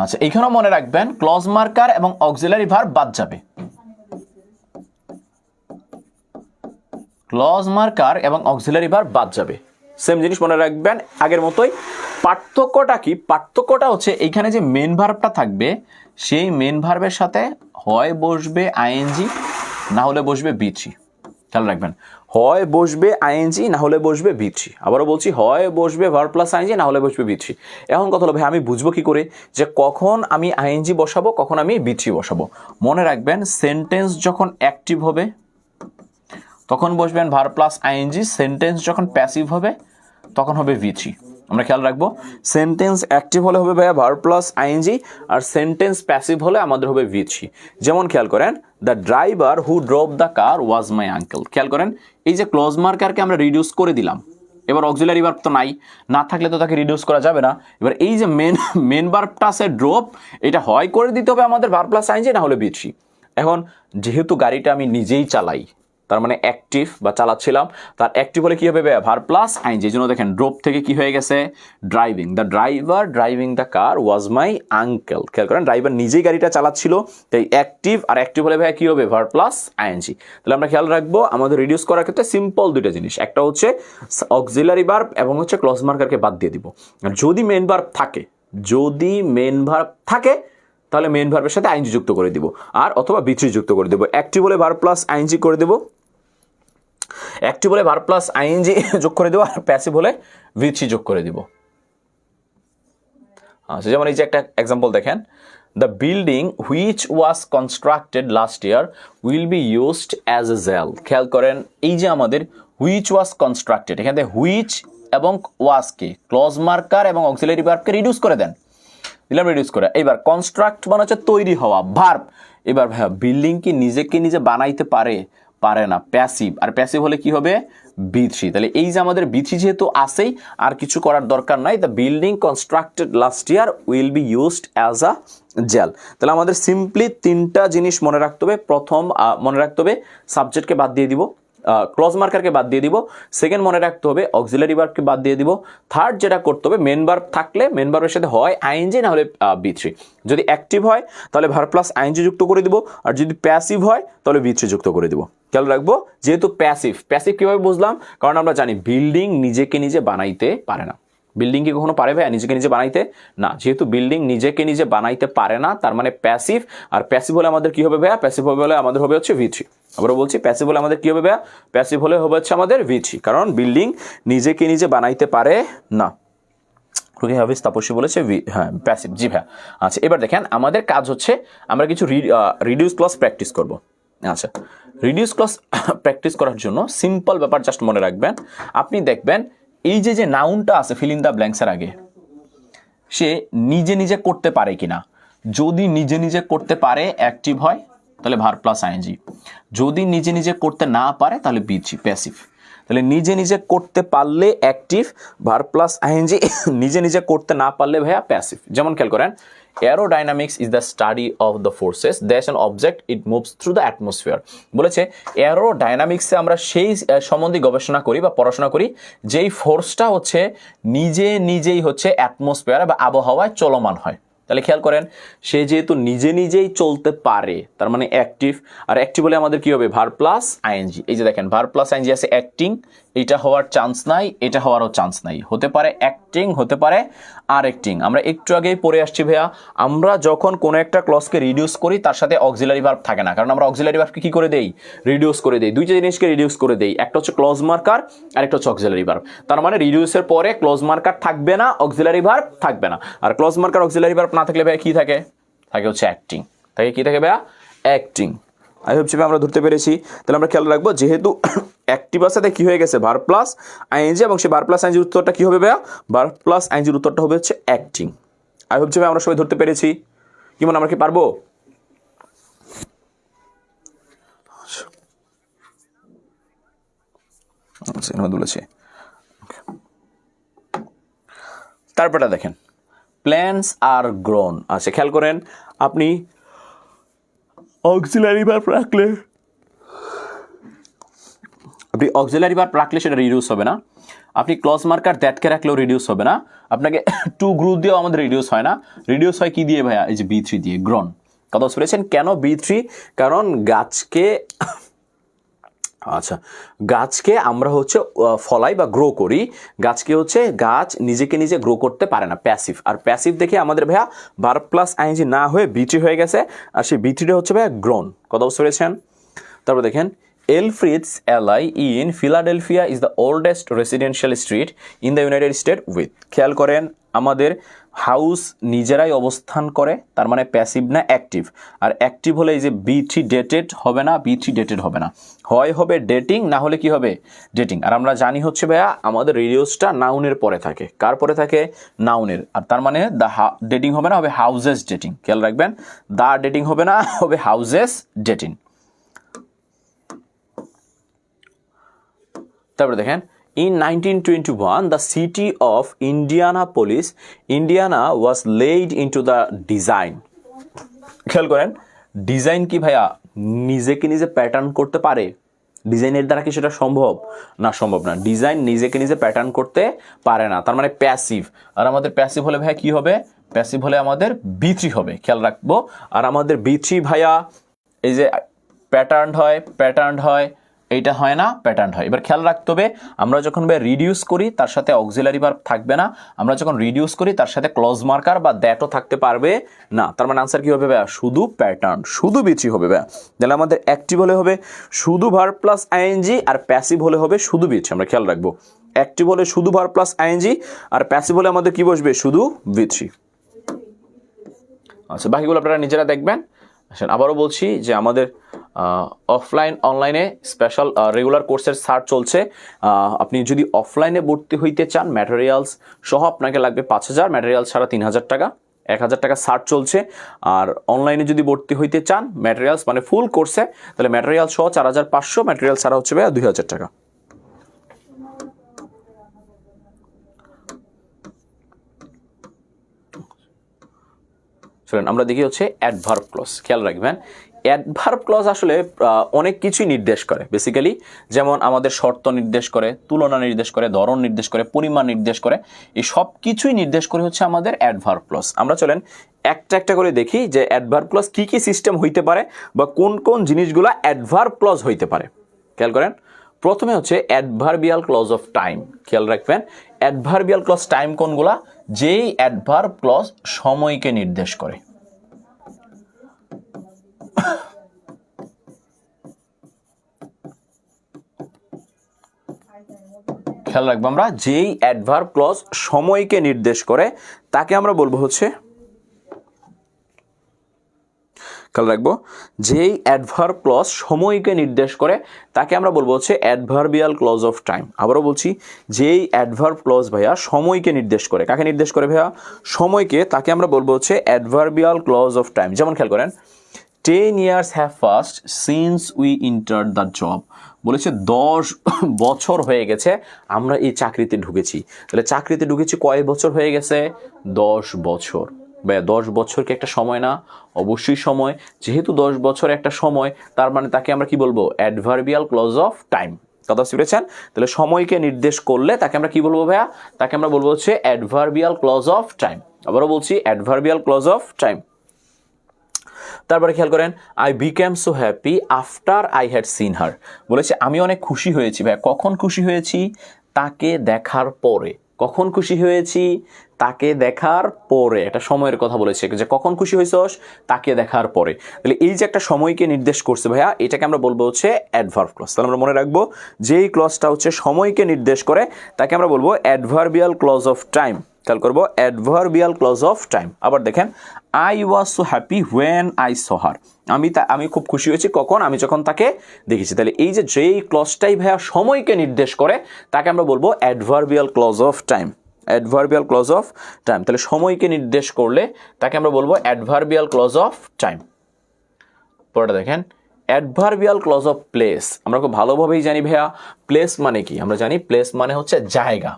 আচ্ছা, এইখানেও মনে রাখবেন ক্লজ মার্কার এবং অক্সিলারি ভার্ব বাদ যাবে, ক্লজ মার্কার এবং অক্সিলারি ভার্ব বাদ যাবে। সেম জিনিস মনে রাখবেন আগের মতোই। পার্থক্যটা কি? পার্থক্যটা হচ্ছে এইখানে যে মেন ভার্বটা থাকবে সেই মেন ভার্বের সাথে হয় বসবে আইএনজি, না হলে বসবে বি3। খেয়াল রাখবেন, হয় বসবে আইএনজি, না হলে বসবে বি3। আবারও বলছি, হয় বসবে ভার্ব প্লাস আইএনজি, না হলে বসবে বি3। এখন কথা হলো ভাই আমি বুঝবো কি করে যে কখন আমি আইএনজি বসাবো, কখন আমি বি3 বসাবো? মনে রাখবেন সেন্টেন্স যখন অ্যাক্টিভ হবে তখন বসবেন ভার্ব প্লাস আইএনজি, সেন্টেন্স যখন প্যাসিভ হবে তখন হবে ভি3। আমরা খেয়াল রাখবো সেন্টেন্স অ্যাক্টিভ হলে হবে ভাইয়া ভার্ব প্লাস আইএনজি, আর সেন্টেন্স প্যাসিভ হলে আমাদের হবে ভি3। যেমন খেয়াল করেন, the driver who drove the car was my uncle. খেয়াল করেন এই যে ক্লজ মার্কারকে আমরা রিডিউস করে দিলাম, এবার অক্সিলারি ভার্ব তো নাই, না থাকলে তো তাকে রিডিউস করা যাবে না। এবার এই যে মেন ভার্বটা আছে ড্রপ, এটা হয় করে দিতে হবে আমাদের ভার্ব প্লাস আইএনজি, না হলে বি3। এখন যেহেতু গাড়িটা আমি নিজেই চালাই, তার মানে অ্যাক্টিভ বা চালাচ্ছিলাম, তার অ্যাক্টিভ হলে কি হবে ভার্ব প্লাস আইএনজি। এই জন্য দেখেন ড্রপ থেকে কি হয়ে গেছে driving, the driver driving the car was my uncle. খেয়াল করেন ড্রাইভার নিজেই গাড়িটা চালাচ্ছিল, তাই অ্যাক্টিভ, আর অ্যাক্টিভ হলে ভাইয়া কি হবে ভার্ব প্লাস আইএনজি। তাহলে আমরা খেয়াল রাখবো আমাদের রিডিউস করার ক্ষেত্রে সিম্পল দুইটা জিনিস, একটা হচ্ছে অক্সিলারি ভার্ব এবং হচ্ছে ক্লজ মার্কারকে বাদ দিয়ে দিব। আর যদি মেন ভার্ব থাকে তাহলে মেন ভার্বের সাথে আইএনজি যুক্ত করে দিব, আর অথবা বি3 যুক্ত করে দেবো। অ্যাক্টিভ হলে ভার্ব প্লাস আইএনজি করে দেবো, অ্যাক্টিভ হলে ভার্ব প্লাস আইএনজি যোগ করে দেবো, আর প্যাসিভ হলে ভি3 যোগ করে দিব। আচ্ছা, যেমন এই যে একটা এক্সাম্পল দেখেন, the building which was constructed last year will be used as a jail. খেয়াল করেন এই যে আমাদের হুইচ ওয়াজ কনস্ট্রাক্টেড, এখানে হুইচ এবং ওয়াজকে ক্লজ মার্কার এবং অক্সিলারি ভার্বকে রিডিউস করে দেন, দিলাম রিডিউস করে। এবার কনস্ট্রাক্ট মানে হচ্ছে তৈরি হওয়া, ভার্ব। এবার ভাইয়া বিল্ডিং কি নিজেকে নিজে বানাইতে পারে? পারে না, প্যাসিভ। আর প্যাসিভ হলে কি হবে? বি3। তাহলে এই যে আমাদের বি3 যেহেতু আসেই, আর কিছু করার দরকার নাই। The building constructed last year will be used as a jail. তাহলে আমাদের সিম্পলি তিনটা জিনিস মনে রাখতে হবে। প্রথম মনে রাখতে হবে সাবজেক্টকে বাদ দিয়ে দিব, ক্লজ মার্কারকে বাদ দিয়ে দিব। সেকেন্ড মনে রাখতে হবে অক্সিলারি ভার্বকে বাদ দিয়ে দিব। থার্ড যেটা করতে হবে, মেন ভার্ব থাকলে মেন ভার্বের সাথে হয় আইএনজি, না হলে বি3। যদি অ্যাক্টিভ হয় তাহলে ভার্ব প্লাস আইএনজি যুক্ত করে দিব, আর যদি প্যাসিভ হয় তাহলে বি3 যুক্ত করে দিব। খেয়াল রাখবো, যেহেতু প্যাসিভ, প্যাসিভ কিভাবে বুঝলাম? কারণ আমরা জানি বিল্ডিং নিজেকে নিজে বানাইতে পারে না। বিল্ডিং কি কখনো পারে ভাইয়া নিজেকে নিজে বানাইতে? না। যেহেতু বিল্ডিং নিজেকে নিজে বানাইতে পারে না, তার মানে প্যাসিভ। আর প্যাসিভ হলে আমাদের কি হবে ভাইয়া? প্যাসিভ হলে আমাদের হবে হচ্ছে ভি3। আবারও বলছি, প্যাসিভ হলে আমাদের কি হবে ভাইয়া? প্যাসিভ হলে হবে হচ্ছে আমাদের ভি3, কারণ বিল্ডিং নিজেকে নিজে বানাইতে পারে না। হাফিজ তাপসী বলেছে হ্যাঁ প্যাসিভ। জি ভাইয়া। আচ্ছা, এবার দেখেন আমাদের কাজ হচ্ছে আমরা কিছু রিডিউস ক্লজ প্র্যাকটিস করব। আচ্ছা, রিডিউস ক্লজ প্র্যাকটিস করার জন্য সিম্পল ব্যাপার জাস্ট মনে রাখবেন। আপনি দেখবেন এই যে নাউনটা আছে ফিল ইন দ্য ব্ল্যাঙ্কসের আগে, সে নিজে নিজে করতে পারে কিনা। যদি নিজে নিজে করতে পারে অ্যাক্টিভ হয় তাহলে ভার্ব প্লাস আইএনজি। যদি নিজে নিজে করতে না পারে তাহলে বি3 প্যাসিভ। তাহলে নিজে নিজে করতে পারলে অ্যাক্টিভ, ভার্ব প্লাস আইএনজি। নিজে নিজে করতে না পারলে ভাইয়া প্যাসিভ। যেমন খেয়াল করেন, aerodynamics is the study of the forces that an object it moves through the atmosphere. বলেছে এরোডাইনামিক্সে আমরা সেই সম্বন্ধে গবেষণা করি বা পড়াশোনা করি যেই ফোর্সটা হচ্ছে নিজে নিজেই হচ্ছে অ্যাটমসফিয়ার বা আবহাওয়ায় চলমান হয়। তাহলে খেয়াল করেন, সে যেহেতু নিজে নিজেই চলতে পারে তার মানে অ্যাক্টিভ। আর অ্যাক্টিভ হলে আমাদের কি হবে? Verb plus ING. এই যে দেখেন ভার্ব প্লাস আইএনজি আছে অ্যাক্টিং, এটা হওয়ার চান্স নাই, এটা হওয়ারও চান্স নাই। হতে পারে অ্যাক্টিং, হতে পারে আর অ্যাক্টিং। আমরা একটু আগেই পড়ে আসছি ভাইয়া, আমরা যখন কোনো একটা ক্লজকে রিডিউস করি তার সাথে অক্সিলারি ভার্ব থাকে না, কারণ আমরা অক্সিলারি ভার্বকে কি করে দেই? রিডিউস করে দেই। দুইটা জিনিসকে রিডিউস করে দেই, একটা হচ্ছে ক্লজ মার্কার আর একটা হচ্ছে অক্সিলারি ভার্ব। তার মানে রিডিউসের পরে ক্লজ মার্কার থাকবে না, অক্সিলারি ভার্ব থাকবে না। আর ক্লজ মার্কার অক্সিলারি ভার্ব না থাকলে ভাইয়া কি থাকে? থাকে হচ্ছে অ্যাক্টিং। থাকে কি থাকে ভাইয়া? অ্যাক্টিং। আই হোপ সেভাবে আমরা ধরতে পেরেছি। তাহলে আমরা খেয়াল রাখবো, যেহেতু অ্যাক্টিভ আছে তাই কি হয়ে গেছে? ভার্ব প্লাস আইএনজি, এবং সেই ভার্ব প্লাস আইএনজির উত্তরটা কি হবে ভাইয়া? ভার্ব প্লাস আইএনজির উত্তরটা হবে হচ্ছে অ্যাক্টিং। আই হোপ সেভাবে আমরা সবাই ধরতে পেরেছি। কি মনে আমরা কি পারবো? বলেছে। তারপরটা দেখেন, প্ল্যান্টস আর গ্রোন। আচ্ছা, খেয়াল করেন, আপনি অক্সিলারি ভার্ব রাখলে সেটা রিডিউস হবে না। আপনি ক্লজ মার্কার দ্যাটকে রাখলেও রিডিউস হবে না। আপনাকে টু গ্রুপ দিয়েও আমাদের রিডিউস হয় না। রিডিউস হয় কি দিয়ে ভাইয়া? এই যে বি3 দিয়ে, গ্রোন। কথা বুঝতে পেরেছেন? কেন বি3? কারণ গাছকে গাছকে আমরা হচ্ছে ফলাই বা গ্রো করি। গাছকে হচ্ছে গাছ নিজেকে নিজে গ্রো করতে পারে না, প্যাসিভ। আর প্যাসিভ দেখে আমাদের ভাইয়া ভার্ব প্লাস আইএনজি না হয়ে বি3 হয়ে গেছে, আর সেই বি3টা হচ্ছে ভাইয়া গ্রোন। কথা বুঝতে পেরেছেন? তারপর দেখেন, Elfreth's alley in Philadelphia is the oldest residential street in the United state with. খেয়াল করেন, আমাদের হাউস নিজেরাই অবস্থান করে, তার মানে প্যাসিভ না অ্যাক্টিভ। আর অ্যাক্টিভ হলে এই যে বি3 ডেটেড হবে না, বি3 ডেটেড হবে না, হয় হবে ডেটিং, না হলে কি হবে? ডেটিং। আর আমরা জানি হচ্ছে ভাইয়া আমাদের রিডিউসটা নাউনের পরে থাকে। কার পরে থাকে? নাউনের। আর তার মানে দ্য ডেটিং হবে না, হবে হাউজেস ডেটিং। খেয়াল রাখবেন, দ্য ডেটিং হবে না, হবে হাউজেস ডেটিং। তারপরে দেখেন, in 1921 the city of Indianapolis, Indiana was laid into the design. খেয়াল করেন, ডিজাইন কি ভাইয়া নিজেকে নিজে প্যাটার্ন করতে পারে? ডিজাইনের দ্বারা কি সেটা সম্ভব? না, সম্ভব না। ডিজাইন নিজেকে নিজে প্যাটার্ন করতে পারে না, তার মানে প্যাসিভ। আর আমাদের প্যাসিভ হলে ভাইয়া কি হবে? প্যাসিভ হলে আমাদের বি3 হবে। খেয়াল রাখবো। আর আমাদের বি3 ভাইয়া এই যে প্যাটার্ন হয়, এইটা হয় না, প্যাটার্ন হয়। এবার খেয়াল রাখতে হবে, আমরা যখন রিডিউস করি তার সাথে অক্সিলারি ভার্ব থাকবে না। আমরা যখন রিডিউস করি তার সাথে ক্লজ মার্কার বা দ্যাটও থাকতে পারবে না। তার মানে আনসার কি হবে ভাইয়া? শুধু প্যাটার্ন, শুধু বি3 হবে ভাইয়া। তাহলে আমাদের অ্যাক্টিভ হলে হবে শুধু ভার্ব প্লাস আইএনজি, আর প্যাসিভ হলে হবে শুধু বি3। আমরা খেয়াল রাখবো, অ্যাক্টিভ হলে শুধু ভার্ব প্লাস আইএনজি, আর প্যাসিভ হলে আমাদের কি বসবে? শুধু বি3। আচ্ছা, বাকিগুলো আপনারা নিজেরা দেখবেন। আসেন আবারও বলছি যে আমাদের অফলাইন অনলাইনে স্পেশাল রেগুলার কোর্সের ছাড় চলছে। আপনি যদি অফলাইনে ভর্তি হইতে চান ম্যাটেরিয়ালস সহ আপনাকে লাগবে 5,000, ম্যাটেরিয়ালস ছাড়া 3,000 টাকা, 1,000 টাকা ছাড় চলছে। আর অনলাইনে যদি ভর্তি হইতে চান ম্যাটেরিয়ালস মানে ফুল কোর্সে, তাহলে ম্যাটেরিয়াল সহ 4,500, ম্যাটেরিয়াল ছাড়া হচ্ছে ভাইয়া 2,000 টাকা। চলেন আমরা দেখি হচ্ছে অ্যাডভার্ব ক্লজ। খেয়াল রাখবেন অ্যাডভার্ব ক্লজ আসলে অনেক কিছুই নির্দেশ করে বেসিক্যালি, যেমন আমাদের শর্ত নির্দেশ করে, তুলনা নির্দেশ করে, ধরন নির্দেশ করে, পরিমাণ নির্দেশ করে, এই সব কিছুই নির্দেশ করে হচ্ছে আমাদের অ্যাডভার্ব ক্লজ। আমরা চলেন একটা একটা করে দেখি যে অ্যাডভার্ব ক্লজ কী কী সিস্টেম হইতে পারে বা কোন কোন জিনিসগুলো অ্যাডভার্ব ক্লজ হইতে পারে। খেয়াল করেন প্রথমে হচ্ছে অ্যাডভার্বিয়াল ক্লজ অফ টাইম। খেয়াল রাখবেন অ্যাডভার্বিয়াল ক্লজ টাইম কোনগুলা, যেই অ্যাডভার্ব ক্লজ সময়কে নির্দেশ করে। খেয়াল রাখবো আমরা যেই অ্যাডভার্ব ক্লজ সময়কে নির্দেশ করে তাকে আমরা বলবো হচ্ছে, খেয়াল রাখবো যেই অ্যাডভার্ব ক্লজ সময়কে নির্দেশ করে তাকে আমরা বলবো হচ্ছে অ্যাডভার্বিয়াল ক্লজ অফ টাইম। আবারও বলছি যেই অ্যাডভার্ব ক্লজ ভাইয়া সময়কে নির্দেশ করে, কাকে নির্দেশ করে ভাইয়া? সময়কে, তাকে আমরা বলবো হচ্ছে অ্যাডভার্বিয়াল ক্লজ অফ টাইম। যেমন খেয়াল করেন 10 years have passed since we entered the job, বলেছে 10 বছর হয়ে গেছে আমরা এই চাকরিতে ঢুকেছি। তাহলে চাকরিতে ঢুকেছি কয় বছর হয়ে গেছে? 10 বছর। ভাইয়া 10 বছর কি একটা সময় না? অবশ্যই সময়। যেহেতু 10 বছর একটা সময়, তার মানে তাকে আমরা কি বলবো? Adverbial clause of time. কথা বুঝতে পেরেছেন? তাহলে সময়কে নির্দেশ করলে তাকে আমরা কি বলবো ভাইয়া? তাকে আমরা বলবো হচ্ছে অ্যাডভার্বিয়াল ক্লজ অফ টাইম। আবারও বলছি অ্যাডভার্বিয়াল ক্লজ অফ টাইম। তারপরে খেয়াল করেন I became so happy after I had seen her, বলেছে আমি অনেক খুশি হয়েছি। ভাই কখন খুশি হয়েছি? তাকে দেখার পরে। কখন খুশি হয়েছি? তাকে দেখার পরে। একটা সময়ের কথা বলেছে যে কখন খুশি হয়েছস? তাকে দেখার পরে। তাহলে এই যে একটা সময়কে নির্দেশ করছে ভাইয়া, এটাকে আমরা বলবো হচ্ছে অ্যাডভার্ব ক্লজ। তাহলে আমরা মনে রাখবো যেই ক্লজটা হচ্ছে সময়কে নির্দেশ করে তাকে আমরা বলবো অ্যাডভার্বিয়াল ক্লজ অফ টাইম। খেয়াল করবো অ্যাডভার্বিয়াল ক্লজ অফ টাইম। আবার দেখেন I was so happy when I saw her, আমি খুব খুশি হয়েছি কখন? আমি যখন তাকে দেখেছি। তাহলে এই যে যেই ক্লজটাই ভাইয়া সময়কে নির্দেশ করে তাকে আমরা বলবো adverbial clause of time. Adverbial clause of time. তাহলে সময়কে নির্দেশ করলে তাকে আমরা বলবো অ্যাডভার্বিয়াল ক্লজ অফ টাইম। পরেটা দেখেন অ্যাডভার্বিয়াল ক্লজ অফ প্লেস। আমরা খুব ভালোভাবেই জানি ভাইয়া প্লেস মানে কি। আমরা জানি প্লেস মানে হচ্ছে জায়গা।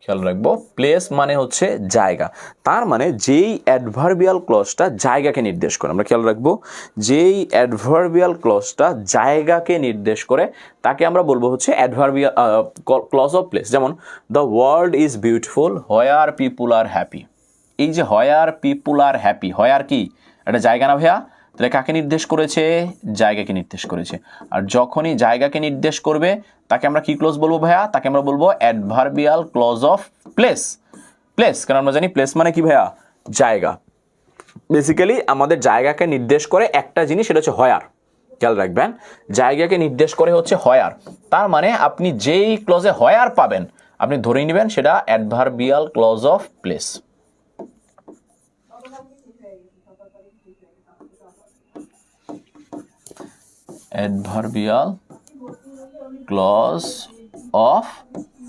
খেয়াল রাখবো প্লেস মানে হচ্ছে জায়গা। তার মানে যেই অ্যাডভার্বিয়াল ক্লজটা জায়গাকে নির্দেশ করে, আমরা খেয়াল রাখবো যেই অ্যাডভার্বিয়াল ক্লজটা জায়গাকে নির্দেশ করে তাকে আমরা বলবো হচ্ছে অ্যাডভার্বিয়াল ক্লজ অফ প্লেস। যেমন the world is beautiful where people are happy. এই যে হোয়ার পিপুল আর হ্যাপি, হোয়ার কি? একটা জায়গা না ভাইয়া? তাহলে কাকে নির্দেশ করেছে? জায়গাকে নির্দেশ করেছে। আর যখনই জায়গাকে নির্দেশ করবে তাকে আমরা কি ক্লজ বলবো ভাইয়া? তাকে আমরা বলবো adverbial clause of place. Place কারণ আমরা জানি প্লেস মানে কি ভাইয়া? জায়গা। বেসিক্যালি আমাদের জায়গাকে নির্দেশ করে একটা জিনিস, সেটা হচ্ছে হোয়ার। খেয়াল রাখবেন জায়গাকে নির্দেশ করে হচ্ছে হোয়ার। তার মানে আপনি যেই ক্লজে হোয়ার পাবেন আপনি ধরেই নেবেন সেটা adverbial clause of place. Adverbial clause of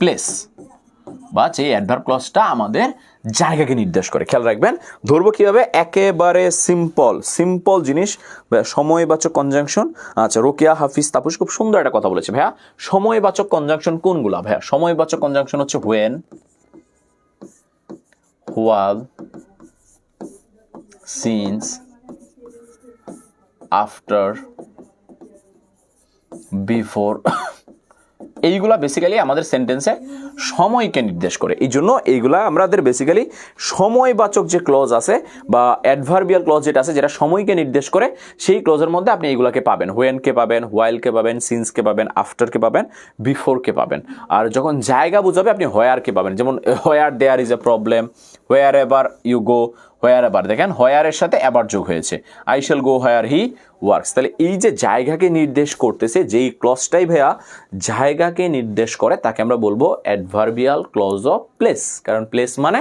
place বা যে অ্যাডভার্ব ক্লজটা আমাদের জায়গাকে নির্দেশ করে। খেয়াল রাখবেন ধরবো কিভাবে? একেবারে সিম্পল জিনিস, সময়বাচক কনজাংশন। আচ্ছা রোকেয়া হাফিজ তাপস খুব সুন্দর একটা কথা বলেছে ভাইয়া। সময়বাচক কনজাংশন কোনগুলা ভাইয়া? সময়বাচক কনজাংশন হচ্ছে হোয়েন, হোয়াল, সিন্স, আফটার, বিফোর। এইগুলা বেসিক্যালি আমাদের সেন্টেন্সে সময়কে নির্দেশ করে। এই জন্য এইগুলা আমাদের বেসিক্যালি সময়বাচক যে ক্লজ আছে বা অ্যাডভার্বিয়াল ক্লজ যেটা আছে যেটা সময়কে নির্দেশ করে, সেই ক্লজের মধ্যে আপনি এইগুলাকে পাবেন। হোয়েনকে পাবেন, হোয়াইলকে পাবেন, সিন্সকে পাবেন, আফটারকে পাবেন, বিফোরকে পাবেন। আর যখন জায়গা বুঝাবে আপনি হোয়ারকে পাবেন। যেমন where there is a problem, wherever you go, where আবার, দেখেন হোয়ারের সাথে আবার যোগ হয়েছে, I shall go where he works. তাহলে এই যে জায়গাকে নির্দেশ করতেছে, যেই ক্লজটাই ভাইয়া জায়গাকে নির্দেশ করে তাকে আমরা বলবো অ্যাডভার্বিয়াল ক্লজ অফ প্লেস, কারণ প্লেস মানে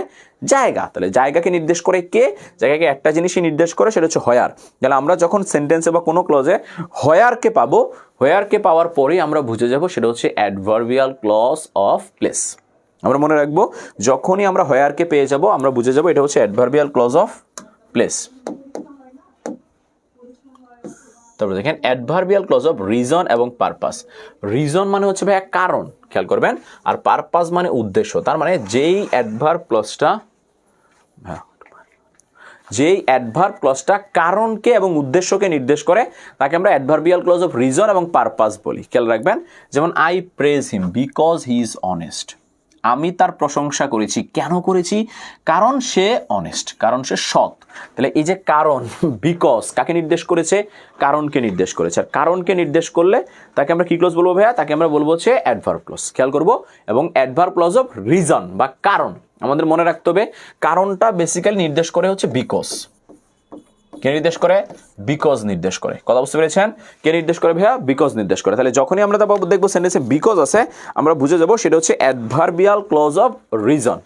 জায়গা। তাহলে জায়গাকে নির্দেশ করে কে? জায়গাকে একটা জিনিসই নির্দেশ করে, সেটা হচ্ছে হোয়ার। তাহলে আমরা যখন সেন্টেন্সে বা কোনো ক্লজে হোয়ারকে পাবো, হোয়ারকে পাওয়ার পরেই আমরা বুঝে যাব সেটা হচ্ছে অ্যাডভার্বিয়াল ক্লজ অফ প্লেস। আমরা মনে রাখবো, যখনই আমরা হোয়ারকে পেয়ে যাব আমরা বুঝে যাব এটা হচ্ছে অ্যাডভার্বিয়াল ক্লজ অফ প্লেস। তারপরে দেখেন অ্যাডভার্বিয়াল ক্লজ অফ রিজন এবং পারপাস। রিজন মানে হচ্ছে ভাই কারণ, খেয়াল করবেন, আর পারপাস মানে উদ্দেশ্য। তার মানে যেই অ্যাডভার্ব ক্লজটা কারণকে এবং উদ্দেশ্যকে নির্দেশ করে তাকে আমরা অ্যাডভার্বিয়াল ক্লজ অফ রিজন এবং পারপাস বলি। খেয়াল রাখবেন, যেমন I praise him because he is honest. আমি তার প্রশংসা করেছি, কেন করেছি? কারণ সে অনেস্ট, কারণ সে সৎ। তাহলে এই যে কারণ, বিকজ কাকে নির্দেশ করেছে? কারণকে নির্দেশ করেছে। আর কারণকে নির্দেশ করলে তাকে আমরা কি ক্লজ বলবো ভাইয়া? তাকে আমরা বলবো হচ্ছে অ্যাডভার্ব ক্লজ। খেয়াল করব, এবং অ্যাডভার্ব ক্লজ অফ রিজন বা কারণ, আমাদের মনে রাখতে হবে কারণটা বেসিক্যালি নির্দেশ করে হচ্ছে বিকজ। কে নির্দেশ করে? বিকজ নির্দেশ করে। কথা বুঝতে পেরেছেন? কে নির্দেশ করে ভাইয়া? বিকজ নির্দেশ করে। তাহলে যখনই আমরা দেখবো সেন্টেন্সে বিকজ আছে, আমরা বুঝে যাব সেটা হচ্ছে অ্যাডভার্বিয়াল ক্লজ অফ রিজন।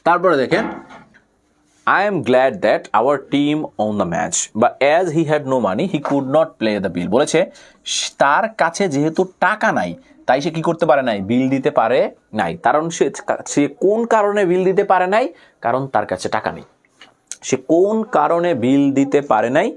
তারপরে দেখেন I am glad that our team won the match, but as he had no money, he could not play the bill. বলেছে তার কাছে যেহেতু টাকা নাই, তাই সে কি করতে পারে নাই? বিল দিতে পারে নাই। কারণ সে কোন কারণে বিল দিতে পারে নাই? কারণ তার কাছে টাকা নেই। সে কোন কারণে বিল দিতে পারে নাই?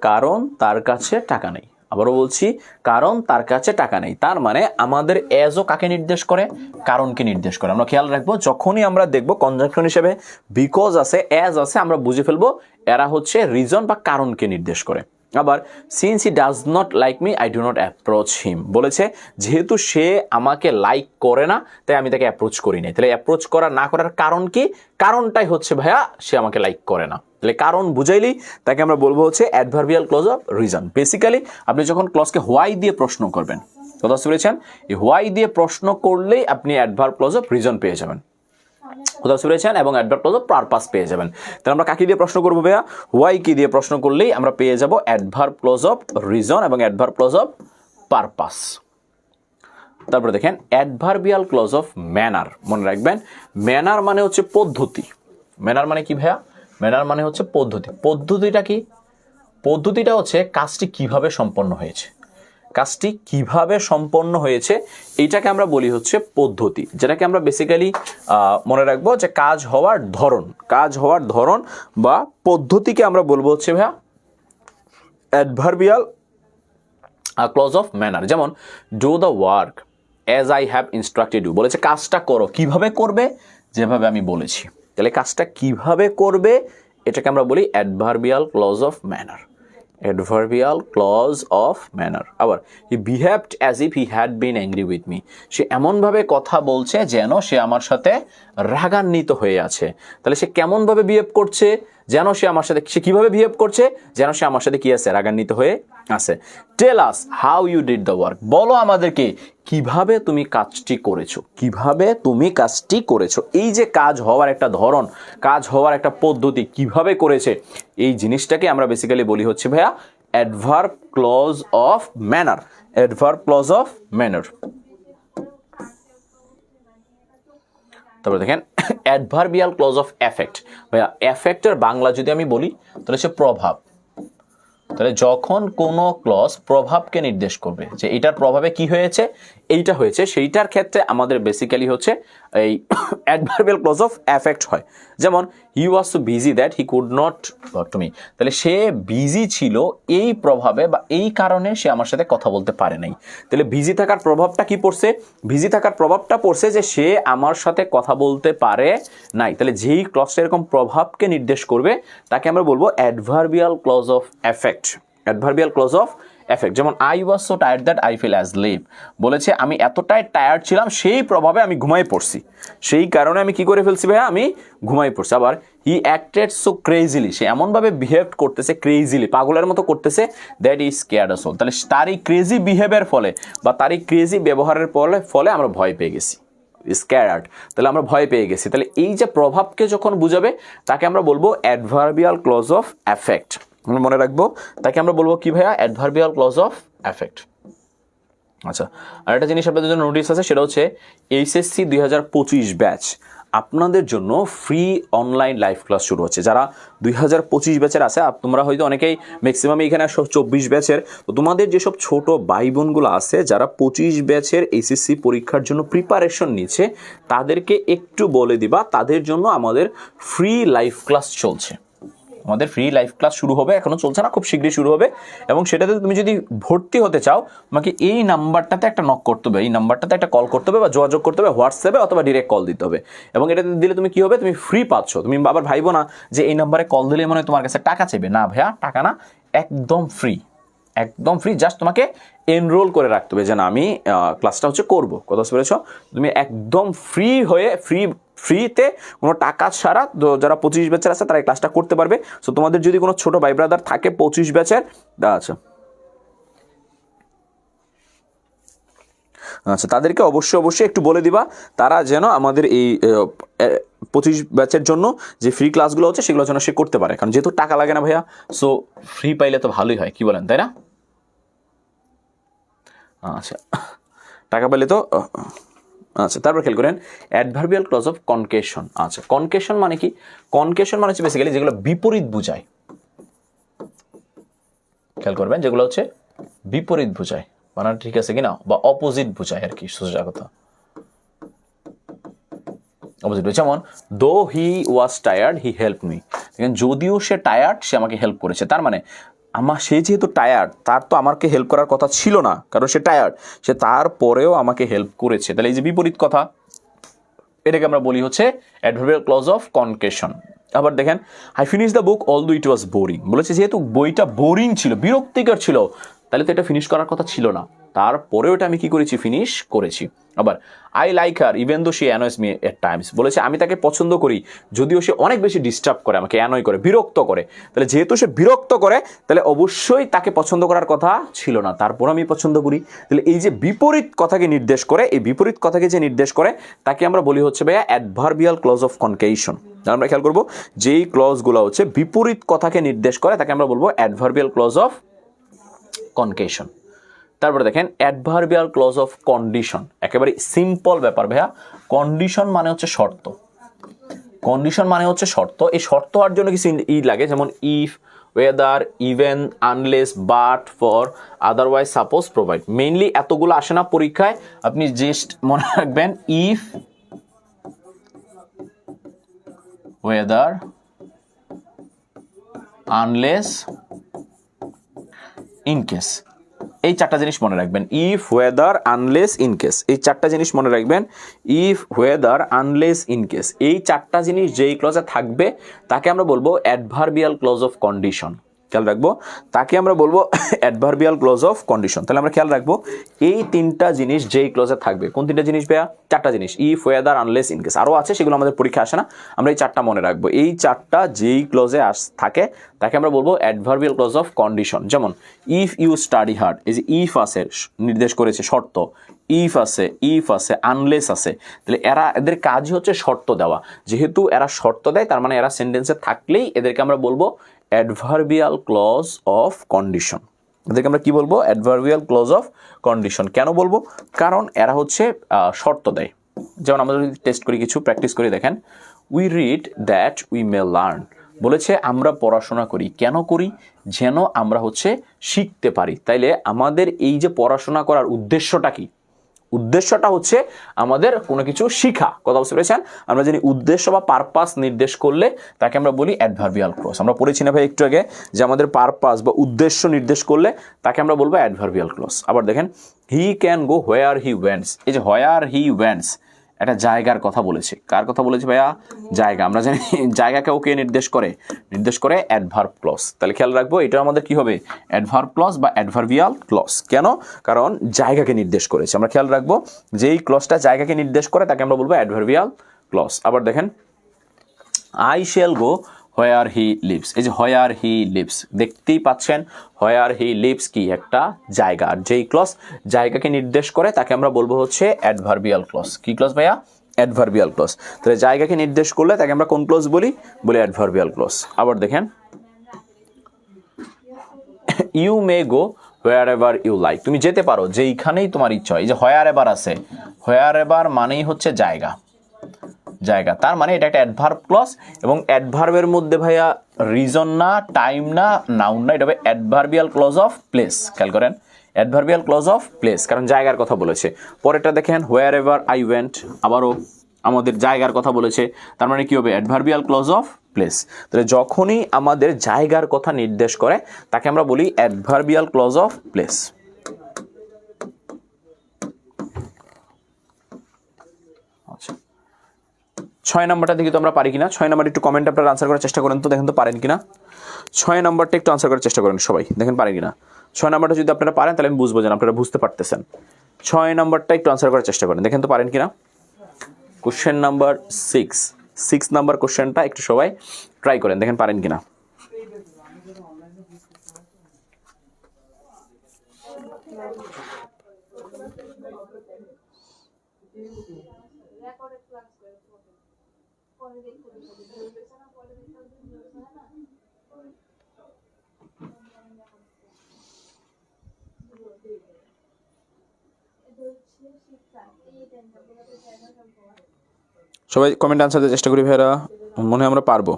কারণ তার কাছে টাকা নেই। আবারও বলছি, কারণ তার কাছে টাকা নেই। তার মানে আমাদের এজও কাকে নির্দেশ করে? কারণকে নির্দেশ করে। আমরা খেয়াল রাখবো, যখনই আমরা দেখবো কনজাংশন হিসেবে বিকজ আছে, এজ আছে, আমরা বুঝে ফেলবো এরা হচ্ছে রিজন বা কারণকে নির্দেশ করে। আবার since he does not like me I do not approach him. বলেছে যেহেতু সে আমাকে লাইক করে না, তাই আমি তাকে অ্যাপ্রোচ করি নাই। তাহলে অ্যাপ্রোচ করা না করার কারণ কি? কারণটাই হচ্ছে ভাইয়া সে আমাকে লাইক করে না। তাহলে কারণ বুঝাইলেই তাকে আমরা বলবো হচ্ছে adverbial clause of reason. Basically আপনি যখন ক্লজকে হোয়াই দিয়ে প্রশ্ন করবেন, কথা বুঝতে পেরেছেন? এই হোয়াই দিয়ে প্রশ্ন করলেই আপনি অ্যাডভার্ব ক্লজ অফ রিজন পেয়ে যাবেন, কথা বুঝতে পেরেছেন? এবং অ্যাডভার্ব ক্লজ অফ পারপাস পেয়ে যাবেন। তাহলে আমরা কাকে দিয়ে প্রশ্ন করবো ভাইয়া? হোয়াই কি দিয়ে প্রশ্ন করলেই আমরা পেয়ে যাব অ্যাডভার্ব ক্লজ অফ রিজন এবং অ্যাডভার্ব ক্লজ অফ পারপাস। তারপরে দেখেন অ্যাডভার্বিয়াল ক্লজ অফ ম্যানার। মনে রাখবেন, ম্যানার মানে হচ্ছে পদ্ধতি। ম্যানার মানে কি ভাইয়া? ম্যানার মানে হচ্ছে পদ্ধতি। পদ্ধতিটা কি? পদ্ধতিটা হচ্ছে কাজটি কিভাবে সম্পন্ন হয়েছে। কাজটি কিভাবে সম্পন্ন হয়েছে এইটাকে আমরা বলি হচ্ছে পদ্ধতি, যেটাকে আমরা বেসিক্যালি মনে রাখবো যে কাজ হওয়ার ধরন। কাজ হওয়ার ধরন বা পদ্ধতিকে আমরা বলবো হচ্ছে ভাইয়া অ্যাডভার্বিয়াল ক্লজ অফ ম্যানার। যেমন do the work as I have instructed you. বলেছে কাজটা করো, কিভাবে করবে? যেভাবে আমি বলেছি। তাহলে কাজটা কিভাবে করবে এটাকে আমরা বলি adverbial clause of manner. Adverbial clause of manner. আবার he behaved as if he had been angry with me. সে এমনভাবে কথা বলছে যেন সে আমার সাথে রাগান্বিত হয়ে আছে। তাহলে সে কেমনভাবে বিহেভ করছে? যেন সে আমার সাথে, সে কিভাবে বিহেভ করছে? যেন সে আমার সাথে কি আছে? রাগান্বিত হয়ে আছে। Tell us how you did the work. বলো আমাদেরকে কিভাবে তুমি কাজটি করেছো, কিভাবে তুমি কাজটি করেছো। এই যে কাজ হওয়ার একটা ধরন, কাজ হওয়ার একটা পদ্ধতি, কিভাবে করেছে, এই জিনিসটাকে আমরা বেসিক্যালি বলি হচ্ছে ভাইয়া adverb clause of manner. Adverb clause of manner. তারপরে দেখেন অ্যাডভার্বিয়াল ক্লজ অফ এফেক্ট। ভাইয়া এফেক্টের বাংলা যদি আমি বলি তাহলে হচ্ছে প্রভাব। তাহলে যখন কোনো ক্লজ প্রভাবকে নির্দেশ করবে যে এটার প্রভাবে কি হয়েছে, এইটা হয়েছে, সেইটার ক্ষেত্রে আমাদের বেসিক্যালি হচ্ছে এই অ্যাডভার্বিয়াল ক্লজ অফ এফেক্ট হয়। যেমন he was so busy that he could not talk to me. তাহলে সে বিজি ছিল এই প্রভাবে বা এই কারণে সে আমার সাথে কথা বলতে পারে নাই। তাহলে বিজি থাকার প্রভাবটা কি পড়ছে? বিজি থাকার প্রভাবটা পড়ছে যে সে আমার সাথে কথা বলতে পারে নাই। তাহলে যেই ক্লজটা এরকম প্রভাবকে নির্দেশ করবে তাকে আমরা বলবো adverbial clause of effect. Adverbial clause of effect. যেমন I was so tired that I fell asleep, বলেছে আমি এতটাই টায়ার্ড ছিলাম সেই প্রভাবে আমি ঘুমাই পড়ছি, সেই কারণে আমি কি করে ফেলছি ভাইয়া, আমি ঘুমাই পড়ছি। আবার হি অ্যাক্টেড সো ক্রেজিলি, সে এমনভাবে বিহেভ করতেছে, ক্রেজিলি পাগলের মতো করতেছে, that is scared us all, তাহলে তার এই ক্রেজি বিহেভিয়ার ফলে বা তার এই ক্রেজি ব্যবহারের ফলে আমরা ভয় পেয়ে গেছি, স্ক্যারার্ড, তাহলে আমরা ভয় পেয়ে গেছি। তাহলে এই যে প্রভাবকে যখন বুঝাবে তাকে আমরা বলবো অ্যাডভার্বিয়াল ক্লজ অফ অ্যাফেক্ট। আমরা মনে রাখবো তাকে আমরা বলবো কি ভাইয়া, অ্যাডভার্বিয়াল ক্লজ অফ অ্যাফেক্ট। আচ্ছা, আর একটা জিনিস আপনাদের জন্য নোটিস আছে, সেটা হচ্ছে এইচএসসি 2025 ব্যাচ আপনাদের জন্য ফ্রি অনলাইন লাইভ ক্লাস শুরু হচ্ছে। যারা 2025 ব্যাচের আছে, তোমরা হয়তো অনেকেই ম্যাক্সিমাম এখানে 24 ব্যাচের, তো তোমাদের যেসব ছোট ভাই বোনগুলো আছে যারা 25 ব্যাচের এইচএসসি পরীক্ষার জন্য প্রিপারেশন নিচ্ছে, তাদেরকে একটু বলে দিবা তাদের জন্য আমাদের ফ্রি লাইভ ক্লাস চলছে। আমাদের ফ্রি লাইভ ক্লাস শুরু হবে, এখনো চলছে না, খুব শীঘ্রই শুরু হবে। এবং সেটাতে তুমি যদি ভর্তি হতে চাও, তোমাকে এই নাম্বারটাতে একটা নক করতে হবে, এই নাম্বারটাতে একটা কল করতে হবে বা যোগাযোগ করতে হবে হোয়াটসঅ্যাপে, অথবা ডিরেক্ট কল দিতে হবে। এবং এটাতে দিলে তুমি কি হবে, তুমি ফ্রি পাচ্ছ। তুমি আবার ভাইবো না যে এই নাম্বারে কল দিলে মনে হয় তোমার কাছে টাকা চাইবে, না ভাইয়া, টাকা না, একদম ফ্রি, একদম ফ্রি। জাস্ট তোমাকে এনরোল করে রাখতে হবে যে না আমি ক্লাসটা হচ্ছে করবো, কথা বুঝতে পেরেছ? তুমি একদম ফ্রি হয়ে ফ্রিতে কোনো টাকা ছাড়া যারা 25 ব্যাচের আছে তারা এই ক্লাসটা করতে পারবে। সো তোমাদের যদি কোনো ছোট ভাই ব্রাদার থাকে 25 ব্যাচের, আচ্ছা আচ্ছা, তাদেরকে অবশ্যই একটু বলে দিবা তারা যেন আমাদের এই 25 ব্যাচের জন্য যে ফ্রি ক্লাসগুলো হচ্ছে সেগুলো যেন সে করতে পারে, কারণ যেহেতু টাকা লাগে না ভাইয়া, সো ফ্রি পাইলে তো ভালোই হয়, কি বলেন, তাই না? আচ্ছা, টাকা পেলে তো আচ্ছা। তারপর খেয়াল করেন অ্যাডভার্বিয়াল ক্লজ অফ কনকেশন। আচ্ছা, কনকেশন মানে কি? কনকেশন মানে হচ্ছে বেসিক্যালি যেগুলো বিপরীত বোঝায়, খেয়াল করবেন, যেগুলো হচ্ছে বিপরীত বোঝায়, বানান ঠিক আছে কিনা, বা অপোজিট বোঝায় আর কি, সোজা কথা অপোজিট। যেমন though he was tired he help me, যদিও সে টায়ার্ড সে আমাকে হেল্প করেছে। তার মানে সে যেহেতু টায়ার্ড, তার তো আমাকে হেল্প করার কথা ছিল না, কারণ সে টায়ার্ড, সে তারপরেও আমাকে হেল্প করেছে। তাহলে এই যে বিপরীত কথা, এটাকে আমরা বলি হচ্ছে অ্যাডভার্বিয়াল ক্লজ অফ কনকেশন। আবার দেখেন I finish the book although it was boring, বলেছে যেহেতু বইটা বোরিং ছিল, বিরক্তিকর ছিল, তাহলে তো এটা ফিনিশ করার কথা ছিল না, তারপরেও এটা আমি কি করেছি, ফিনিশ করেছি। আবার I like her even though she annoys me at times, বলেছে আমি তাকে পছন্দ করি যদিও সে অনেক বেশি ডিস্টার্ব করে, আমাকে অ্যানয় করে, বিরক্ত করে। তাহলে যেহেতু সে বিরক্ত করে, তাহলে অবশ্যই তাকে পছন্দ করার কথা ছিল না, তারপর আমি পছন্দ করি। তাহলে এই যে বিপরীত কথাকে নির্দেশ করে, এই বিপরীত কথাকে যে নির্দেশ করে তাকে আমরা বলি হচ্ছে ভাইয়া অ্যাডভার্বিয়াল ক্লজ অফ কনকেশন। আমরা খেয়াল করবো যেই ক্লজগুলো হচ্ছে বিপরীত কথাকে নির্দেশ করে তাকে আমরা বলবো অ্যাডভার্বিয়াল ক্লজ অফ কনকেশন। তারপরে দেখেন অ্যাডভার্বিয়াল ক্লজ অফ কন্ডিশন, একেবারে সিম্পল ব্যাপার ভাইয়া। কন্ডিশন মানে হচ্ছে শর্ত, কন্ডিশন মানে হচ্ছে শর্ত। এই শর্ত হওয়ার জন্য কিছু লাগে, যেমন if, weather, even, unless, but, for, otherwise, suppose, provide. Mainly এতগুলো আসে না পরীক্ষায়, আপনি জাস্ট মনে রাখবেন if, weather, unless, in case, এই চারটা জিনিস মনে রাখবেন। If, weather, unless, in case, এই চারটা জিনিস মনে রাখবেন। If, weather, unless, in case, এই চারটা জিনিস যেই ক্লজে থাকবে তাকে আমরা বলবো অ্যাডভার্বিয়াল ক্লজ অফ কন্ডিশন। খেয়াল রাখবো তাকে আমরা বলবো অ্যাডভার্বিয়াল ক্লজ অফ কন্ডিশন। তাহলে আমরা খেয়াল রাখবো এই তিনটা জিনিস যেই ক্লজে থাকবে। কোন তিনটা জিনিস ভাইয়া? চারটা জিনিস, if, weather, unless, in case. আরও আছে, সেগুলো আমাদের পরীক্ষা আসে না, আমরা এই চারটা মনে রাখবো। এই চারটা যেই ক্লজে থাকে তাকে আমরা বলবো অ্যাডভার্বিয়াল ক্লজ অফ কন্ডিশন। যেমন ইফ ইউ স্টাডি হার্ড, এই যে ইফ আছে নির্দেশ করেছে শর্ত, ইফ আছে, আনলেস আছে, তাহলে এদের কাজই হচ্ছে শর্ত দেওয়া। যেহেতু এরা শর্ত দেয়, তার মানে এরা সেন্টেন্সে থাকলেই এদেরকে আমরা বলবো অ্যাডভার্বিয়াল ক্লজ অফ কন্ডিশন। এদেরকে আমরা কি বলবো? Adverbial clause of condition. কেন বলবো? কারণ এরা হচ্ছে শর্ত দেয়। যেমন আমরা যদি টেস্ট করি, কিছু প্র্যাকটিস করি, দেখেন we read that we may learn, বলেছে আমরা পড়াশোনা করি, কেন করি? যেন আমরা হচ্ছে শিখতে পারি। তাইলে আমাদের এই যে পড়াশোনা করার উদ্দেশ্যটা কি? উদ্দেশ্যটা হচ্ছে আমাদের কোনো কিছু শিখা, কথা বুঝতে পেরেছেন? আমরা জানি উদ্দেশ্য বা পারপাস নির্দেশ করলে তাকে আমরা বলি অ্যাডভার্বিয়াল ক্লজ। আমরা পড়েছি না ভাই একটু আগে যে আমাদের পারপাস বা উদ্দেশ্য নির্দেশ করলে তাকে আমরা বলবো অ্যাডভার্বিয়াল ক্লজ। আবার দেখেন হি ক্যান গো হোয়ার হি ওয়েন্টস, এই যে হোয়ার হি ওয়েন্টস একটা জায়গার কথা বলেছে। কার কথা বলেছে ভাইয়া? জায়গা। আমরা জানি জায়গাকে ওকে নির্দেশ করে অ্যাডভার্ব ক্লজ। তাহলে খেয়াল রাখবো এটা আমাদের কি হবে? অ্যাডভার্ব ক্লজ বা অ্যাডভার্বিয়াল ক্লজ। কেন? কারণ জায়গাকে নির্দেশ করেছে। আমরা খেয়াল রাখবো যেই ক্লজটা জায়গাকে নির্দেশ করে তাকে আমরা বলবো অ্যাডভার্বিয়াল ক্লজ। আবার দেখেন, I shall go where he lives. এই যে হোয়ার হি লিভস দেখতেই পাচ্ছেন, হোয়ার হি লিভস কি একটা জায়গা, আর যেই ক্লজ জায়গাকে নির্দেশ করে তাকে আমরা বলবো হচ্ছে অ্যাডভার্বিয়াল ক্লজ। কি ক্লজ ভাইয়া? Adverbial clause. তাহলে জায়গাকে নির্দেশ করলে তাকে আমরা কোন ক্লজ বলি? Adverbial clause. আবার দেখেন, you may go wherever you like. তুমি যেতে পারো যেইখানেই তোমার ইচ্ছা হয়। এই যে হোয়ার এভার আছে, হোয়ার এভার মানেই হচ্ছে জায়গা, তার মানে এটা একটা অ্যাডভার্ব ক্লজ। এবং অ্যাডভার্বের মধ্যে ভাইয়া রিজন না, টাইম না, নাউন না, এটা হবে অ্যাডভার্বিয়াল ক্লজ অফ প্লেস। খেয়াল করেন, অ্যাডভার্বিয়াল ক্লজ অফ প্লেস, কারণ জায়গার কথা বলেছে। পরেরটা দেখেন, হোয়ার এভার আই ওয়েন্ট, আবারও আমাদের জায়গার কথা বলেছে, তার মানে কি হবে? Adverbial clause of place. তাহলে যখনই আমাদের জায়গার কথা নির্দেশ করে তাকে আমরা বলি অ্যাডভার্বিয়াল ক্লজ অফ প্লেস। আচ্ছা, 6 নম্বরটা দেখি তো আমরা পারি কিনা। 6 নম্বর একটু কমেন্ট আপনারা আনসার করার চেষ্টা করেন তো, দেখেন তো পারেন কিনা। 6 নম্বরটা একটু আনসার করার চেষ্টা করেন সবাই, দেখেন পারেন কিনা। 6 নম্বরটা যদি আপনারা পারেন তাহলে আমি বুঝবো যে আপনারা বুঝতে পারতেছেন। 6 নম্বরটা একটু আনসার করার চেষ্টা করেন, দেখেন তো পারেন কিনা। কোশ্চেন নাম্বার 6 নাম্বার কোশ্চেনটা একটু সবাই ট্রাই করেন, দেখেন পারেন কিনা। সবাই কমেন্ট আনসার দেওয়ার চেষ্টা করি ভাইরা, মনে হয় আমরা পারবো।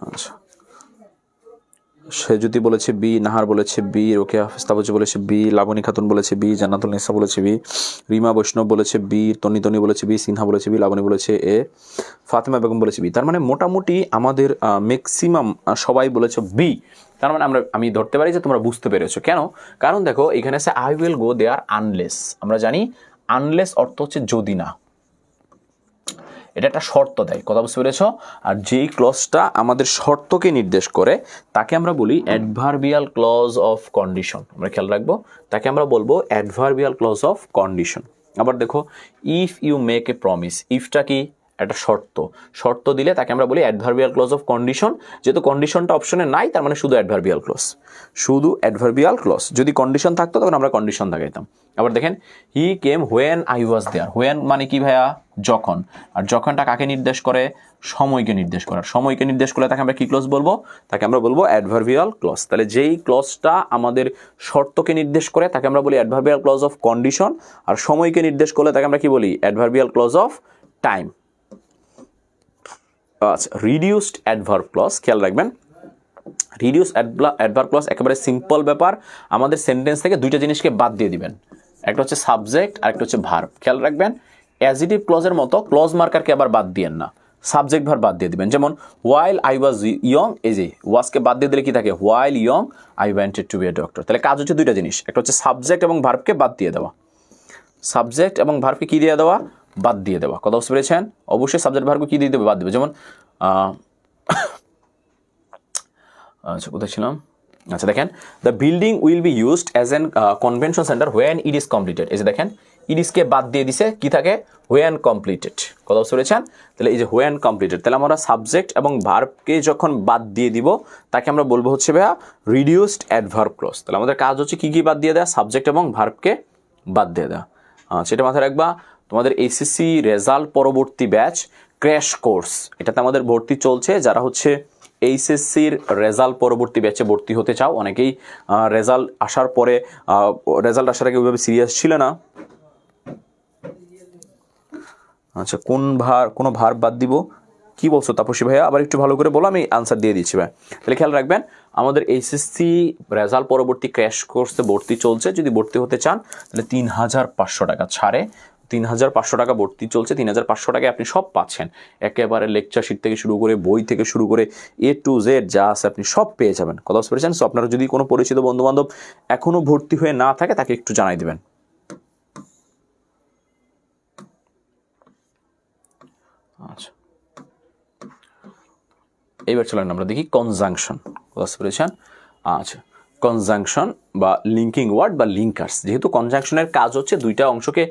আচ্ছা, সে যদি বলেছে বি, নাহার বলেছে বি, রোকেয়া হাফিজ বলেছে বি, লাবণী খাতুন বলেছে বি, জান্নাতুল নিসা বলেছে বি, রিমা বৈষ্ণব বলেছে বি, তনি বলেছে বি, সিনহা বলেছে বি, লাবণী বলেছে এ, ফাতেমা বেগম বলেছে বি। তার মানে মোটামুটি আমাদের ম্যাক্সিমাম সবাই বলেছে বি। তার মানে আমি ধরতে পারি যে তোমরা বুঝতে পেরেছো। কেন? কারণ দেখো এখানে আছে I will go there unless. আমরা জানি আনলেস অর্থ হচ্ছে যদি না, এটা একটা শর্ত দেয়, কথা বুঝতে পেরেছ। আর যেই ক্লজটা আমাদের শর্তকে নির্দেশ করে তাকে আমরা বলি অ্যাডভার্বিয়াল ক্লজ অফ কন্ডিশন। আমরা খেয়াল রাখবো, তাকে আমরা বলবো অ্যাডভার্বিয়াল ক্লজ অফ কন্ডিশন। আবার দেখো, if you make a promise, ইফটা কি? একটা শর্ত দিলে তাকে আমরা বলি অ্যাডভার্বিয়াল ক্লজ অফ কন্ডিশন। যেহেতু কন্ডিশনটা অপশনে নাই তার মানে শুধু অ্যাডভার্বিয়াল ক্লজ। যদি কন্ডিশন থাকতো তখন আমরা কন্ডিশন লাগাইতাম। আবার দেখেন, he came when I was there. When মানে কি ভাইয়া? যখন। আর যখনটা কাকে নির্দেশ করে? সময়কে নির্দেশ করে। সময়কে নির্দেশ করলে তাকে আমরা কি ক্লজ বলবো? তাকে আমরা বলবো অ্যাডভার্বিয়াল ক্লজ। তাহলে যেই ক্লজটা আমাদের শর্তকে নির্দেশ করে তাকে আমরা বলি অ্যাডভার্বিয়াল ক্লজ অফ কন্ডিশন, আর সময়কে নির্দেশ করলে তাকে আমরা কি বলি? Adverbial clause of time. আচ্ছা, রিডিউসড অ্যাডভার্ব ক্লজ খেয়াল রাখবেন। রিডিউস অ্যাডভার্ব ক্লজ একেবারে সিম্পল ব্যাপার। আমাদের সেন্টেন্স থেকে দুইটা জিনিসকে বাদ দিয়ে দিবেন, একটা হচ্ছে সাবজেক্ট আর একটা হচ্ছে ভার্ব। খেয়াল রাখবেন, অ্যাজিটিভ ক্লজের মতো ক্লজ মার্কারকে আবার বাদ দিয়েন না, সাবজেক্ট ভার্ব বাদ দিয়ে দিবেন। যেমন হোয়াইল আই ওয়াজ ইয়ং, এই যে ওয়াজকে বাদ দিয়ে দিলে কি থাকে? While young I wanted to be a doctor. তাহলে কাজ হচ্ছে দুইটা জিনিস, একটা হচ্ছে সাবজেক্ট এবং ভার্বকে বাদ দিয়ে দেওয়া। সাবজেক্ট এবং ভার্বকে কি দিয়ে দেওয়া? বাদ দিয়ে দেওয়া। কথা বুঝতে পেরেছেন? অবশ্যই সাবজেক্ট ভার্বকে কি দিয়ে দেবে? বাদ দেবে। যেমন আচ্ছা, কোথায় ছিলাম? আচ্ছা দেখেন, the building will be used as an convention centre when it is completed. এই যে দেখেন, ইট ইজকে বাদ দিয়ে দিছে, কি থাকে? When completed. কথা বুঝতে পেরেছেন? তাহলে এই যে হোয়েন কমপ্লিটেড, তাহলে আমরা সাবজেক্ট এবং ভার্বকে যখন বাদ দিয়ে দিব তাকে আমরা বলবো হচ্ছে ভাইয়া রিডিউসড অ্যাডভার্ব ক্লজ। তাহলে আমাদের কাজ হচ্ছে কি কি বাদ দিয়ে দেওয়া? সাবজেক্ট এবং ভার্বকে বাদ দিয়ে দেওয়া। সেটা মাথায় রাখবা। তোমাদের এইচএসসি রেজাল্ট পরবর্তী ব্যাচ ক্র্যাশ কোর্স, এটাতে আমাদের ভর্তি চলছে। যারা হচ্ছে এইচএসসির রেজাল্ট পরবর্তী ব্যাচে ভর্তি হতে চাও, অনেকেই রেজাল্ট আসার আগে ওইভাবে সিরিয়াস ছিল না, আচ্ছা, কোনো ভার বাদ দিব, কি বলছো তাপসী ভাইয়া? আবার একটু ভালো করে বলো, আমি আনসার দিয়ে দিচ্ছি ভাই। তাহলে খেয়াল রাখবেন, আমাদের এইচএসসি রেজাল্ট পরবর্তী ক্র্যাশ কোর্সে ভর্তি চলছে। যদি ভর্তি হতে চান তাহলে 3500 টাকা ছাড়ে, 3500 টাকা ভর্তি চলছে। 3500 টাকায় আপনি সব পাচ্ছেন, একেবারে লেকচার শিট থেকে শুরু করে, বই থেকে শুরু করে A to Z যা আছে আপনি সব পেয়ে যাবেন। কথা বুঝতে পেরেছেন? সো আপনারা যদি কোনো পরিচিত বন্ধুবান্ধব এখনও ভর্তি হয়ে না থাকে তাকে একটু জানাই দেবেন। আচ্ছা, এইবার চলেন আমরা দেখি কনজাংশন। বুঝতে পেরেছেন? আচ্ছা, কনজাংশন বা লিঙ্কিং ওয়ার্ড বা লিঙ্কার্স। যেহেতু কনজাংশনের কাজ হচ্ছে দুইটা অংশকে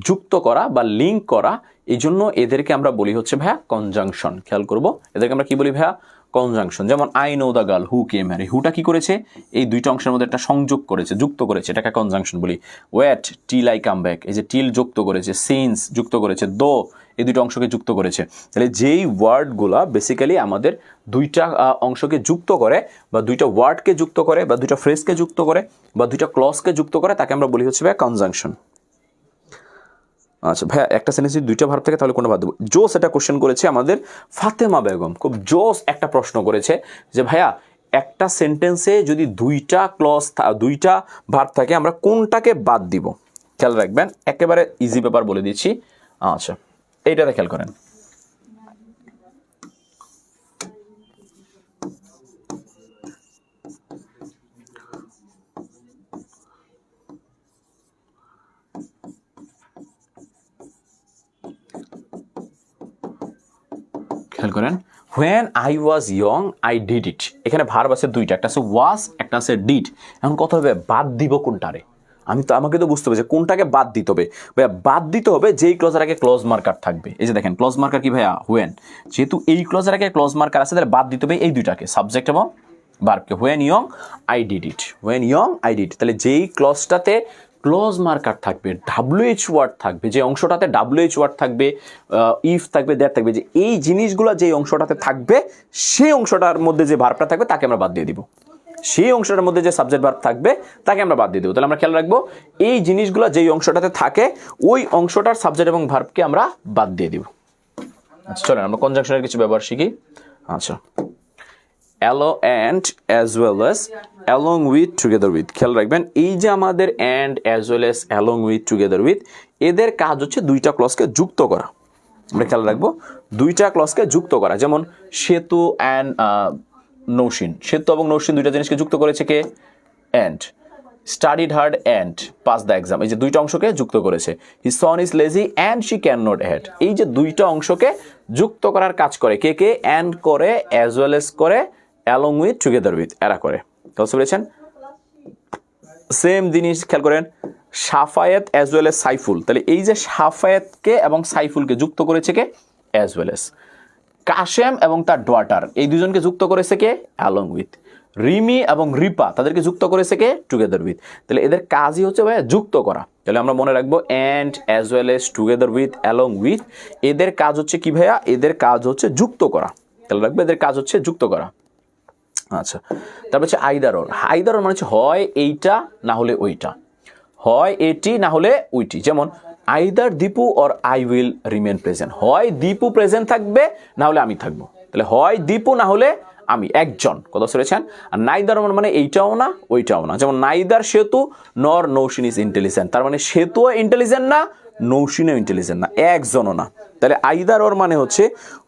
যুক্ত করা বা লিঙ্ক করা, এই জন্য এদেরকে আমরা বলি হচ্ছে ভাইয়া কনজাংশন। খেয়াল করবো, এদেরকে আমরা কি বলি ভাইয়া? কনজাংশন। যেমন I know the girl who came here, হুটা কি করেছে? এই দুইটা অংশের মধ্যে একটা সংযোগ করেছে, যুক্ত করেছে, এটাকে কনজাংশন বলি। Wait till I come back, এই যে টিল যুক্ত করেছে, সিন্স যুক্ত করেছে, দো এই দুটো অংশকে যুক্ত করেছে। তাহলে যেই ওয়ার্ডগুলা বেসিক্যালি আমাদের দুইটা অংশকে যুক্ত করে বা দুইটা ওয়ার্ডকে যুক্ত করে বা দুইটা ফ্রেজকে যুক্ত করে বা দুইটা ক্লজকে যুক্ত করে, তাকে আমরা বলি হচ্ছে ভাইয়া কনজাংশন। আচ্ছা ভাইয়া, একটা সেন্টেন্স যদি দুইটা ভার্ব থাকে তাহলে কোনো বাদ দেবো? জোস এটা কোশ্চেন করেছে আমাদের ফাতেমা বেগম, খুব জোস একটা প্রশ্ন করেছে যে ভাইয়া একটা সেন্টেন্সে যদি দুইটা ভার্ব থাকে আমরা কোনটাকে বাদ দিব? খেয়াল রাখবেন, একেবারে ইজি ব্যাপার বলে দিচ্ছি। আচ্ছা, এইটাতে খেয়াল করেন। খেয়াল করেন, when I was young I did ইট। এখানে ভার্ব আছে দুইটা, একটা আছে ওয়াজ, একটা আছে ডিড। এখন কথা হবে বাদ দিব কোনটারে? আমাকে তো বুঝতে হবে যে কোনটাকে বাদ দিতে হবে। ভাইয়া বাদ দিতে হবে যেই ক্লজের আগে ক্লজ মার্কার থাকবে। এই যে দেখেন ক্লজ মার্কার কি ভাইয়া? হোয়েন। যেহেতু এই ক্লজের আগে ক্লজ মার্কার আছে তাহলে বাদ দিতে হবে এই দুইটাকে, সাবজেক্ট এবং ভার্বকে। When young I did it, when young I did. তাহলে যেই ক্লজটাতে ক্লজ মার্কার থাকবে, WH ওয়ার্ড থাকবে, যে অংশটাতে WH ওয়ার্ড থাকবে, ইফ থাকবে, দ্যাট থাকবে, যে এই জিনিসগুলো যেই অংশটাতে থাকবে সেই অংশটার মধ্যে যে ভার্বটা থাকবে তাকে আমরা বাদ দিয়ে দিব। সেই অংশটার মধ্যে যে সাবজেক্ট ভার্ব থাকবে তাকে আমরা বাদ দিয়ে দেবো। তাহলে আমরা খেয়াল রাখবো এই জিনিসগুলো যেই অংশটাতে থাকে ওই অংশটার সাবজেক্ট এবং ভার্বকে আমরা বাদ দিয়ে দিব। আচ্ছা চলেন আমরা কনজাংশনের কিছু ব্যবহার শিখি। আচ্ছা, also and as well as, along with, together with. খেয়াল রাখবেন এই যে আমাদের and as well as, along with, together with, এদের কাজ হচ্ছে দুইটা ক্লজকে যুক্ত করা। আমরা খেয়াল রাখবো দুইটা ক্লজকে যুক্ত করা। যেমন সেতু অ্যান্ড নৌসিন, সেতু এবং নৌসিন দুইটা জিনিসকে যুক্ত করেছে কে? And. Studied hard and pass the exam, এই যে দুইটা অংশকে যুক্ত করেছে। His son is lazy and she can not add, এই যে দুইটা অংশকে যুক্ত করার কাজ করে কে কে? অ্যান্ড করে, অ্যাজ ওয়েল এজ করে, অ্যালং উইথ, টুগেদার উইথ, এরা করে। বুঝতে পেরেছেন? সেম জিনিস খেয়াল করেন, Safayet as well as Saiful, তাহলে এই যে সাফায়েতকে এবং সাইফুলকে যুক্ত করেছে কে? As well as. কাশেম এবং তার ডোয়াটার, এই দুজনকে যুক্ত করেছে কে? Along with. রিমি এবং রিপা তাদেরকে যুক্ত করেছে কে? Together with. তাহলে এদের কাজই হচ্ছে ভাইয়া যুক্ত করা। তাহলে আমরা মনে রাখবো and, as well age, together with, along with, এদের কাজ হচ্ছে কি ভাইয়া? এদের কাজ হচ্ছে যুক্ত করা। তাহলে রাখবো এদের কাজ হচ্ছে যুক্ত করা। আচ্ছা, তারপর হচ্ছে আইদার অর। আইদার অর মানে হচ্ছে হয় এইটা না হলে ওইটা, হয় এটি না হলে ওইটি। যেমন either Dipu or I will remain present, হয় দীপু প্রেজেন্ট থাকবে না হলে আমি থাকবো। তাহলে হয় দীপু না হলে আমি, একজন। কথা শুনেছেন? আর নাইদার মানে এইটাও না ওইটাও না। যেমন নাইদার সেতু নর নৌসিন ইজ ইন্টেলিজেন্ট, তার মানে সেতুও ইন্টেলিজেন্ট না, নৌসিনও ইন্টেলিজেন্ট না, একজনও না। তাহলে আইদার ওর মানে হচ্ছে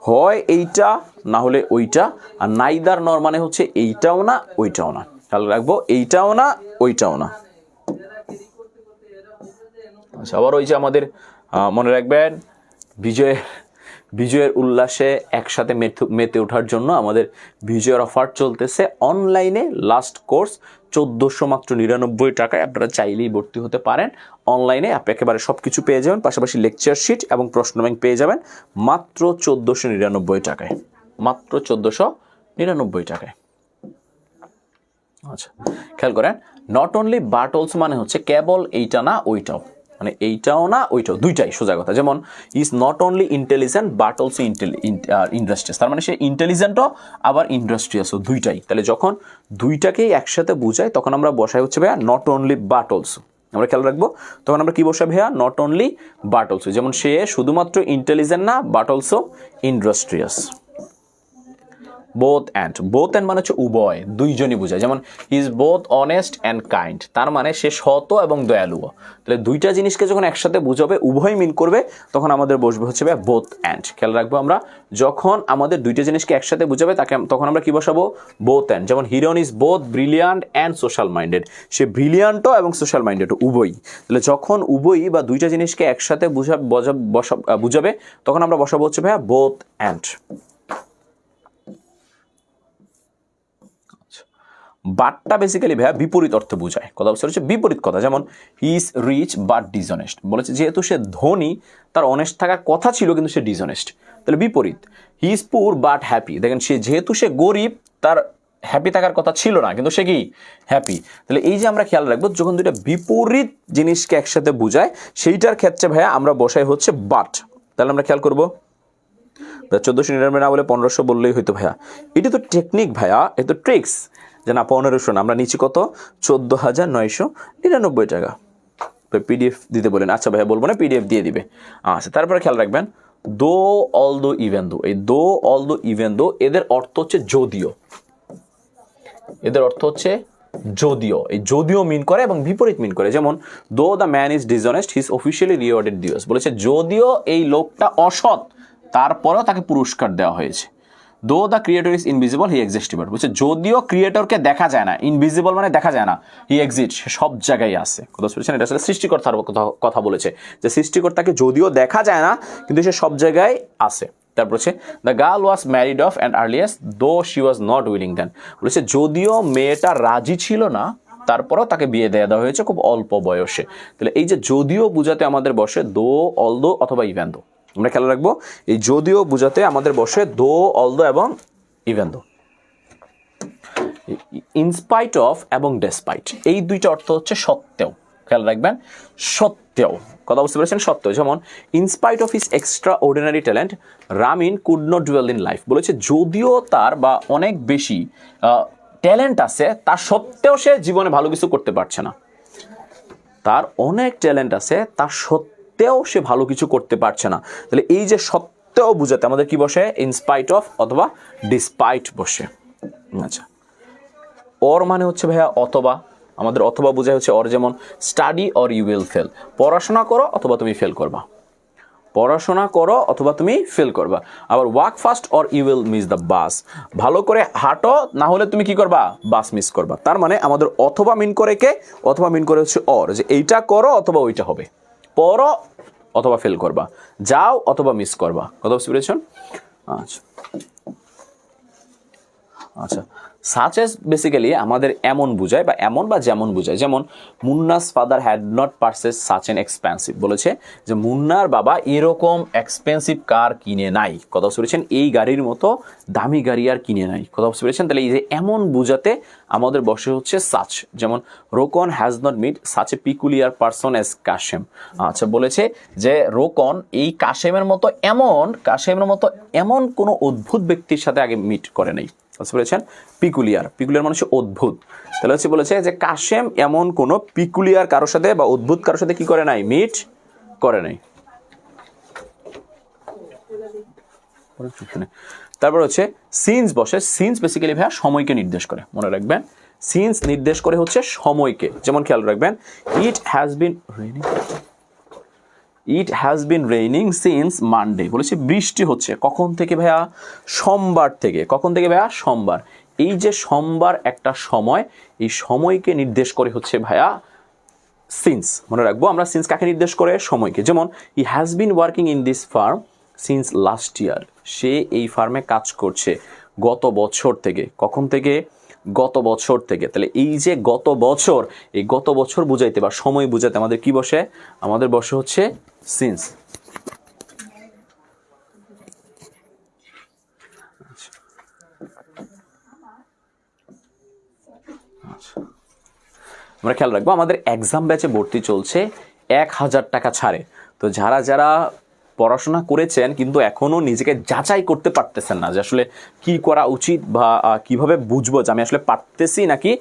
হয় এইটা না হলে ওইটা, আর নাইদার নর মানে হচ্ছে এইটাও না ওইটাও না। তাহলে রাখবো এইটাও না ওইটাও না। আচ্ছা, আবার ওই যে আমাদের মনে রাখবেন বিজয়ের উল্লাসে একসাথে মেতে ওঠার জন্য আমাদের বিজয়ের অফার চলতেছে অনলাইনে। লাস্ট কোর্স 1499 মাত্র টাকায়, আপনারা চাইলেই ভর্তি হতে পারেন। অনলাইনে আপনি একেবারে সব কিছু পেয়ে যাবেন, পাশাপাশি লেকচার শিট এবং প্রশ্ন ব্যাংক পেয়ে যাবেন মাত্র 1499 টাকায়, মাত্র 1499 টাকায়। আচ্ছা খেয়াল করেন, নট অনলি বাট অলসো মানে হচ্ছে কেবল এইটা না ওইটাও, মানে এইটাও না ওইটাও, দুইটাই সোজা কথা। যেমন is not only intelligent but also industrious, তার মানে সে ইন্টেলিজেন্টও আবার ইন্ডাস্ট্রিয়াসও, দুইটাই। তাহলে যখন দুইটাকেই একসাথে বুঝায় তখন আমরা বসাই হচ্ছে ভাইয়া নট অনলি বাট অলসো। আমরা খেয়াল রাখবো। তখন আমরা কি বসাবো ভাইয়া, নট অনলি বাট অলসো, যেমন সে শুধুমাত্র ইন্টেলিজেন্ট না but also industrious. Both and মানে হচ্ছে উভয়, দুইজনই বোঝায়। যেমন he is both honest and kind, তার মানে সে সৎ এবং দয়ালুও। তাহলে দুইটা জিনিসকে যখন একসাথে বুঝাবে, উভয় মিন করবে, তখন আমাদের বসবে হচ্ছে ভাই বোথ অ্যান্ড। খেয়াল রাখবো আমরা, যখন আমাদের দুইটা জিনিসকে একসাথে বুঝাবে তখন আমরা কি বসাবো, বোথ অ্যান্ড। যেমন Hiron is both brilliant and social minded, সে ব্রিলিয়ান্টও এবং সোশ্যাল মাইন্ডেডও, উভয়ই। তাহলে যখন উভয়ই বা দুইটা জিনিসকে একসাথে বুঝাবে, তখন আমরা বসাবো হচ্ছে ভাইয়া বোথ অ্যান্ড। বাটটা বেসিক্যালি ভাইয়া বিপরীত অর্থ বোঝায়, কথা বলছে হচ্ছে বিপরীত কথা। যেমন he is rich but dishonest, বলেছে যেহেতু সে ধনী, তার অনেস্ট থাকার কথা ছিল কিন্তু সে ডিসঅনেস্ট, তাহলে বিপরীত। হি ইজ পুর বাট হ্যাপি, দেখেন যেহেতু সে গরিব, তার হ্যাপি থাকার কথা ছিল না কিন্তু সে কি হ্যাপি। তাহলে এই যে আমরা খেয়াল রাখবো, যখন দুইটা বিপরীত জিনিসকে একসাথে বোঝায়, সেইটার ক্ষেত্রে ভাইয়া আমরা বসাই হচ্ছে বাট। তাহলে আমরা খেয়াল করবো 1499 না বলে 1500 বললেই হইতো ভাইয়া। এটা তো টেকনিক ভাইয়া, এ তো ট্রিক্স, যে না 1500 না, আমরা নিচে কত 14,999 টাকা। পিডিএফ দিতে বলেন, আচ্ছা ভাইয়া বলবো না, পিডিএফ দিয়ে দিবে। আচ্ছা, তারপরে খেয়াল রাখবেন দো, অল দো, ইভেন দো। এই দো, অল দো, ইভেন দো এদের অর্থ হচ্ছে যদিও, এদের অর্থ হচ্ছে যদিও। এই যদিও মিন করে এবং বিপরীত মিন করে। যেমন though the man is dishonest he is officially rewarded দিওস, বলেছে যদিও এই লোকটা অসৎ, তারপরেও তাকে পুরস্কার দেওয়া হয়েছে। দো দ্য ক্রিয়েটর ইজ ইনভিজিবল হি এক্সিস্টিবল, বলছে যদিও ক্রিয়েটরকে দেখা যায় না, ইনভিজিবল মানে দেখা যায় না, হি এক্সিস্ট, সে সব জায়গায় আছে। কথা বলছেন, এটা আসলে সৃষ্টিকর্তার কথা বলেছে, যে সৃষ্টিকর্তাকে যদিও দেখা যায় না কিন্তু সে সব জায়গায় আছে। তারপর হচ্ছে the girl was married off and earliest though she was not willing then, বলেছে যদিও মেয়েটা রাজি ছিল না, তারপরেও তাকে বিয়ে দেওয়া হয়েছে খুব অল্প বয়সে। তাহলে এই যে যদিও বুঝাতে আমাদের বসে দো, অল দো অথবা ইভেন দো। আমরা খেয়াল রাখবো, এই যদিও বুঝাতে আমাদের বসে দো, অল দো এবং ইভেন দো। ইনস্পাইট অফ এবং ডেসপাইট, এই দুইটা অর্থ হচ্ছে সত্ত্বেও। খেয়াল রাখবেন, সত্ত্বেও, কথা বুঝতে পেরেছেন, সত্ত্বেও। যেমন in spite of his extraordinary talent Ramin could not do well in life, বলেছে যদিও তার বা অনেক বেশি ট্যালেন্ট আছে, তার সত্ত্বেও সে জীবনে ভালো কিছু করতে পারছে না। তার অনেক ট্যালেন্ট আছে, তার সত্ত্বেও সে ভালো কিছু করতে পারছে না। তাহলে এই যে সত্ত্বেও বুঝাতে আমাদের কি বসে, ইনস্পাইট অফ অথবা ডিসপাইট বসে। আচ্ছা, অর মানে হচ্ছে ভাইয়া অথবা, আমাদের অথবা বোঝায় হচ্ছে অর। যেমন study or you will fail, পড়াশোনা করো অথবা তুমি ফেল করবা, পড়াশোনা করো অথবা তুমি ফেল করবা। আবার walk fast or you will miss the bus, ভালো করে হাঁটো না হলে তুমি কি করবা, বাস মিস করবা। তার মানে আমাদের অথবা মিন করে কে, অথবা মিন করে হচ্ছে অর, যে এইটা করো অথবা ওইটা হবে, পড়ো অথবা ফেল করবা, যাও অথবা মিস করবা। কথা বুঝতে পেরেছেন? আচ্ছা আচ্ছা, সাচ এস বেসিক্যালি আমাদের এমন বুঝায় বা এমন বা যেমন বুঝায়। যেমন Munna's father had not purchase such an expensive, বলেছে যে মুন্নার বাবা এরকম এক্সপেন্সিভ কার কিনে নাই। কথা বুঝতে পেরেছেন? এই গাড়ির মতো দামি গাড়ি আর কিনে নাই। কথা বুঝতে পেরেছেন? তাহলে এই যে এমন বুঝাতে আমাদের বসে হচ্ছে সাচ। যেমন Rokon has not meet such a peculiar person as Kashem. আচ্ছা, বলেছে যে রোকন এই কাশেমের মতো এমন কোনো অদ্ভুত ব্যক্তির সাথে আগে মিট করে নাই। বুঝতে পেরেছেন? পিকুলিয়ার মানে হচ্ছে অদ্ভুত। তাহলে হচ্ছে বলেছে যে কাশেম এমন কোনো পিকুলিয়ার কারোর সাথে বা অদ্ভুত কারোর সাথে কি করে নাই, মিট করে নাই। তারপর হচ্ছে সিন্স বসে। সিন্স বেসিক্যালি ভাইয়া সময়কে নির্দেশ করে, মনে রাখবেন। সিন্স নির্দেশ করে হচ্ছে সময়কে। যেমন খেয়াল রাখবেন, it has been raining since Monday, বলেছে বৃষ্টি হচ্ছে কখন থেকে ভাইয়া, সোমবার থেকে। কখন থেকে ভাইয়া? সোমবার। এই যে সোমবার একটা সময়, এই সময়কে নির্দেশ করে হচ্ছে ভাইয়া সিন্স। মনে রাখবো আমরা, সিন্স কাকে নির্দেশ করে? সময়কে। যেমন he has been working in this firm since last year, সে এই ফার্মে কাজ করছে গত বছর থেকে। কখন থেকে? গত বছর থেকে। তাহলে এই যে গত বছর, এই গত বছর বুঝাইতে বা সময় বুঝাইতে আমাদের কি বসে? আমাদের বসে হচ্ছে সিন্স। আমরা খেয়াল রাখবো, আমাদের এক্সাম ব্যাচে ভর্তি চলছে, 1000 টাকা ছাড়ে। তো যারা যারা পড়াশোনা করেছেন কিন্তু এখনও নিজেকে যাচাই করতে পারতেছেন না যে আসলে কি করা উচিত বা কিভাবে বুঝবো যে আমি আসলে পারতেছি নাকি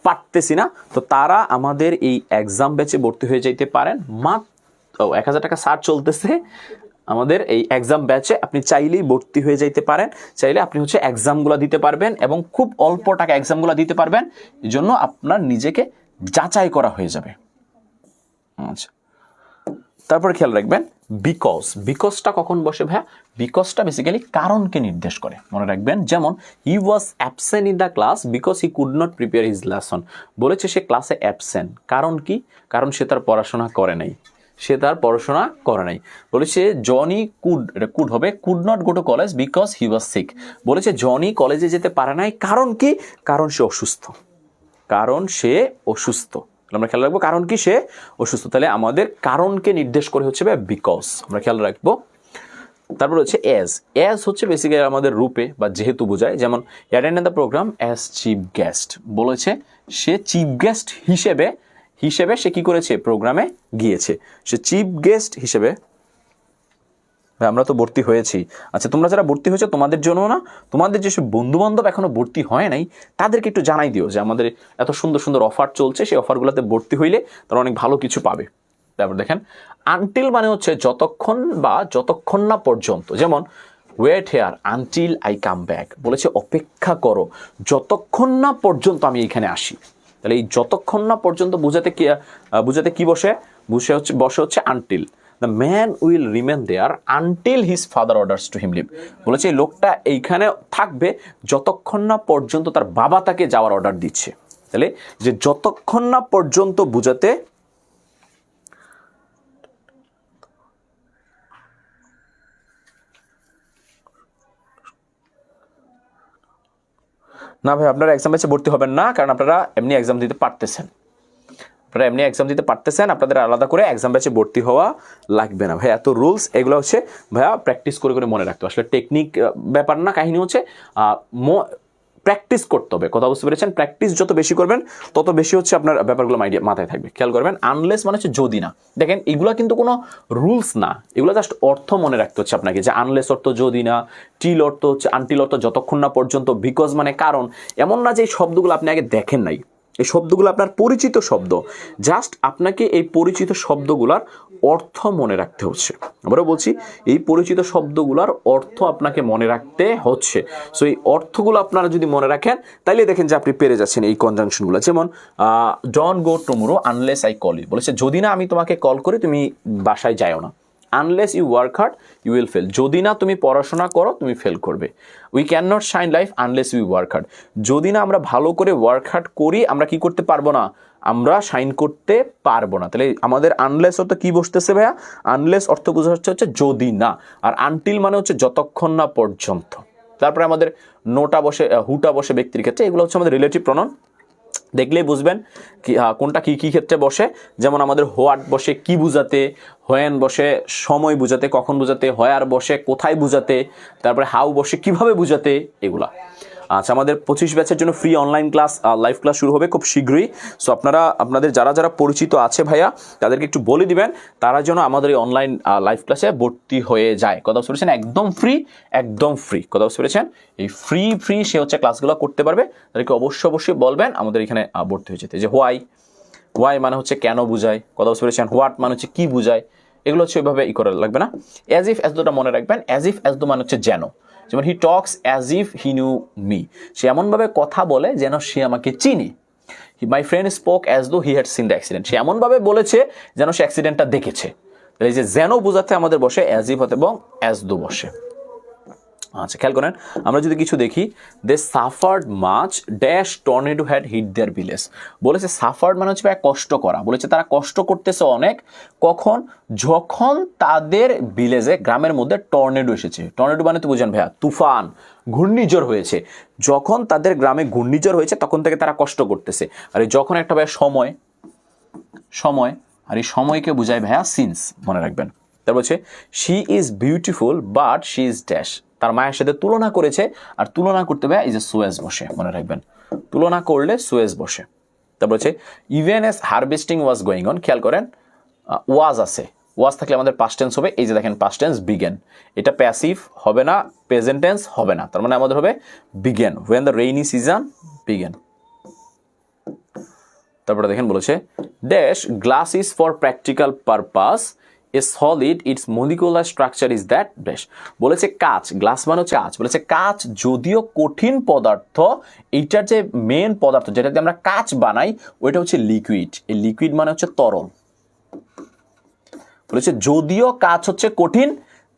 পারতেছি না, তো তারা আমাদের এই এক্সাম ব্যাচে ভর্তি হয়ে যাইতে পারেন। মাত্র 1000 টাকা ছাড় চলতেছে আমাদের এই এক্সাম ব্যাচে। আপনি চাইলেই ভর্তি হয়ে যাইতে পারেন, চাইলে আপনি হচ্ছে এক্সামগুলো দিতে পারবেন এবং খুব অল্প টাকা এক্সামগুলো দিতে পারবেন। এই জন্য আপনার নিজেকে যাচাই করা হয়ে যাবে। আচ্ছা, তারপরে খেয়াল রাখবেন বিকজটা কখন বসে ভাইয়া? বিকজটা বেসিক্যালি কারণকে নির্দেশ করে, মনে রাখবেন। যেমন he was absent in the class because he could not prepare his lesson. বলেছে সে ক্লাসে অ্যাবসেন্ট, কারণ কি? কারণ সে তার পড়াশোনা করে নাই, বলেছে জনি কুড হবে could not go to college because he was sick. বলেছে জনি কলেজে যেতে পারে নাই, কারণ কি? কারণ সে অসুস্থ। আমরা খেয়াল রাখবো কারণ কি? সে অসুস্থ। তাহলে আমাদের কারণকে নির্দেশ করে হচ্ছে বিকজ, আমরা খেয়াল রাখবো। তারপর হচ্ছে এজ হচ্ছে বেসিক্যালি আমাদের রূপে বা যেহেতু বোঝায়। যেমন attend the program as chief guest, বলেছে সে চিফ গেস্ট হিসেবে সে কি করেছে? প্রোগ্রামে গিয়েছে। সে চিফ গেস্ট হিসেবে। আমরা তো ভর্তি হয়েছি। আচ্ছা, তোমরা যারা ভর্তি হয়েছে তোমাদের জন্য না, তোমাদের যেসব বন্ধু বান্ধব এখনো ভর্তি হয় নাই তাদেরকে একটু জানাই দিও যে আমাদের এত সুন্দর সুন্দর অফার চলছে, সেই অফারগুলোতে ভর্তি হইলে তারা অনেক ভালো কিছু পাবে। তারপর দেখেন আনটিল মানে হচ্ছে যতক্ষণ না পর্যন্ত। যেমন wait here until I come back, বলেছে অপেক্ষা করো যতক্ষণ না পর্যন্ত আমি এখানে আসি। তাহলে এই যতক্ষণ না পর্যন্ত বুঝাতে কি বসে হচ্ছে until. The man will remain there until his father orders to him leave. বলেছে এই লোকটা এইখানে থাকবে যতক্ষণ না পর্যন্ত তার বাবা তাকে যাওয়ার অর্ডার দিচ্ছে। তাহলে যে যতক্ষণ না পর্যন্ত বুঝাতে না ভাই, আপনারা এক্সাম ব্যাচে ভর্তি হবেন না, কারণ আপনারা এমনি এক্সাম দিতে পারতেছেন। আপনাদের আলাদা করে এক্সাম ব্যাচে ভর্তি হওয়া লাগবে না ভাই। এত রুলস এগুলো হচ্ছে ভাইয়া প্র্যাকটিস করে মনে রাখতে হবে। আসলে টেকনিক ব্যাপার না, কাহিনী হচ্ছে প্র্যাকটিস করতে হবে। কথা বুঝতে পেরেছেন? প্র্যাকটিস যত বেশি করবেন তত বেশি হচ্ছে আপনার ব্যাপারগুলো মাথায় থাকবে। খেয়াল করবেন, আনলেস মানে হচ্ছে যদি না। দেখেন এগুলো কিন্তু কোনো রুলস না, এগুলো জাস্ট অর্থ মনে রাখতে হচ্ছে আপনাকে, যে আনলেস অর্থ যদি না, টিল অর্থ হচ্ছে আনটিল অর্থ যতক্ষণ না পর্যন্ত, বিকজ মানে কারণ। এমন না যে এই শব্দগুলো আপনি আগে দেখেন নাই, এই শব্দগুলো আপনার পরিচিত শব্দ, জাস্ট আপনাকে এই পরিচিত শব্দগুলোর অর্থ মনে রাখতে হচ্ছে। আবারও বলছি, এই পরিচিত শব্দগুলোর অর্থ আপনাকে মনে রাখতে হচ্ছে। সো এই অর্থগুলো আপনারা যদি মনে রাখেন তাইলে দেখেন যে আপনি পেরে যাচ্ছেন এই কনজাংশনগুলো। যেমন don't go tomorrow unless I call you, বলেছে যদি না আমি তোমাকে কল করি তুমি বাসায় যাও না। Unless you work hard you will fail, যদি না তুমি পড়াশোনা করো তুমি ফেল করবে। We can not shine life unless we work hard, যদি না আমরা ভালো করে ওয়ার্ক হার্ড করি আমরা কি করতে পারবো না? আমরা শাইন করতে পারবো না। তাহলে আমাদের আনলেস অর্থ কি বসতেছে ভাইয়া? আনলেস অর্থ বোঝা হচ্ছে যদি না, আর আনটিল মানে হচ্ছে যতক্ষণ না পর্যন্ত। তারপরে আমাদের নোটা বসে, হুটা বসে ব্যক্তির ক্ষেত্রে, এগুলো হচ্ছে আমাদের রিলেটিভ প্রনাউন। দেখলেই বুঝবেন কি কোনটা কি কি ক্ষেত্রে বসে। যেমন আমাদের হোয়াট বসে কি বুঝাতে, হোয়েন বসে সময় বুঝাতে, কখন বুঝাতে, হোয়ার বসে কোথায় বুঝাতে, তারপরে হাউ বসে কিভাবে বুঝাতে, এগুলা। আচ্ছা, আমাদের 25 ব্যাচের জন্য free online class, live class শুরু হবে খুব শীঘ্রই। সো আপনাদের যারা পরিচিত আছে ভাইয়া তাদেরকে একটু বলে দিবেন তারা যেন আমাদের এই অনলাইন লাইভ ক্লাসে ভর্তি হয়ে যায়। কথা বুঝতে পেরেছেন? একদম ফ্রি। কথা বুঝতে পেরেছেন? এই ফ্রি সে হচ্ছে ক্লাসগুলো করতে পারবে। তাদেরকে অবশ্যই বলবেন আমাদের এখানে ভর্তি হয়ে যেতে। যে হোয়াই মানে হচ্ছে কেন বুঝায়। কথা বুঝতে পেরেছেন? হোয়াট মানে হচ্ছে কি বুঝায়। এগুলো হচ্ছে ওইভাবে করা লাগবে না। অ্যাজ ইফ দোটা মনে রাখবেন। অ্যাজ ইফ দো মানে হচ্ছে যেন। যেমন he talks as if he knew me, সে এমনভাবে কথা বলে যেন সে আমাকে চিনি। My friend spoke as though he had seen the accident, সে এমনভাবে বলেছে যেন সে অ্যাক্সিডেন্টটা দেখেছে। এই যে যেন বোঝাতে আমাদের বসে অ্যাজ ইফ এবং অ্যাজ দো বসে। আচ্ছা, খেয়াল করেন, আমরা যদি কিছু দেখি, they suffered much dash tornado had hit their village. বলেছে সাফার্ড মানে হচ্ছে কষ্ট করা, বলেছে তারা কষ্ট করতেছে অনেক। কখন? যখন তাদের ভিলেজে, গ্রামের মধ্যে টর্নেডো এসেছে। টর্নেডো মানে তো বুঝেন ভাইয়া, তুফান, ঘূর্ণিঝড় হয়েছে। যখন তাদের গ্রামে ঘূর্ণিঝড় হয়েছে তখন থেকে তারা কষ্ট করতেছে। আর যখন একটা ভাইয়া সময়, আর এই সময়কে বোঝায় ভাইয়া সিন্স, মনে রাখবেন। তারপর হচ্ছে she is beautiful but she is dash, তার মায়ের সাথে তুলনা করেছে, আর তুলনা করতে হবে এই যে সুয়েজ বসে, মনে রাখবেন, তুলনা করলে সুয়েজ বসে। তারপর হচ্ছে even S harvesting was going on, খেয়াল করেন ওয়াজ আছে, ওয়াজ থাকলে আমাদের পাস্ট টেন্স হবে। এই যে দেখেন পাস্ট টেন্স বিগেন, এটা প্যাসিভ হবে না, প্রেজেন্ট টেন্স হবে না, তার মানে আমাদের হবে begin, when the rainy season begin. তারপরে দেখেন বলেছে dash glass is for practical purpose a solid its molecular structure is that dash. বলেছে কাঁচ, গ্লাস মানে হচ্ছে কাঁচ, বলেছে কাঁচ যদিও কঠিন পদার্থ, এইটার যে মেন পদার্থ যেটা দিয়ে আমরা কাঁচ বানাই ওইটা হচ্ছে লিকুইড। এই লিকুইড মানে হচ্ছে তরল। বলেছে যদিও কাঁচ হচ্ছে কঠিন,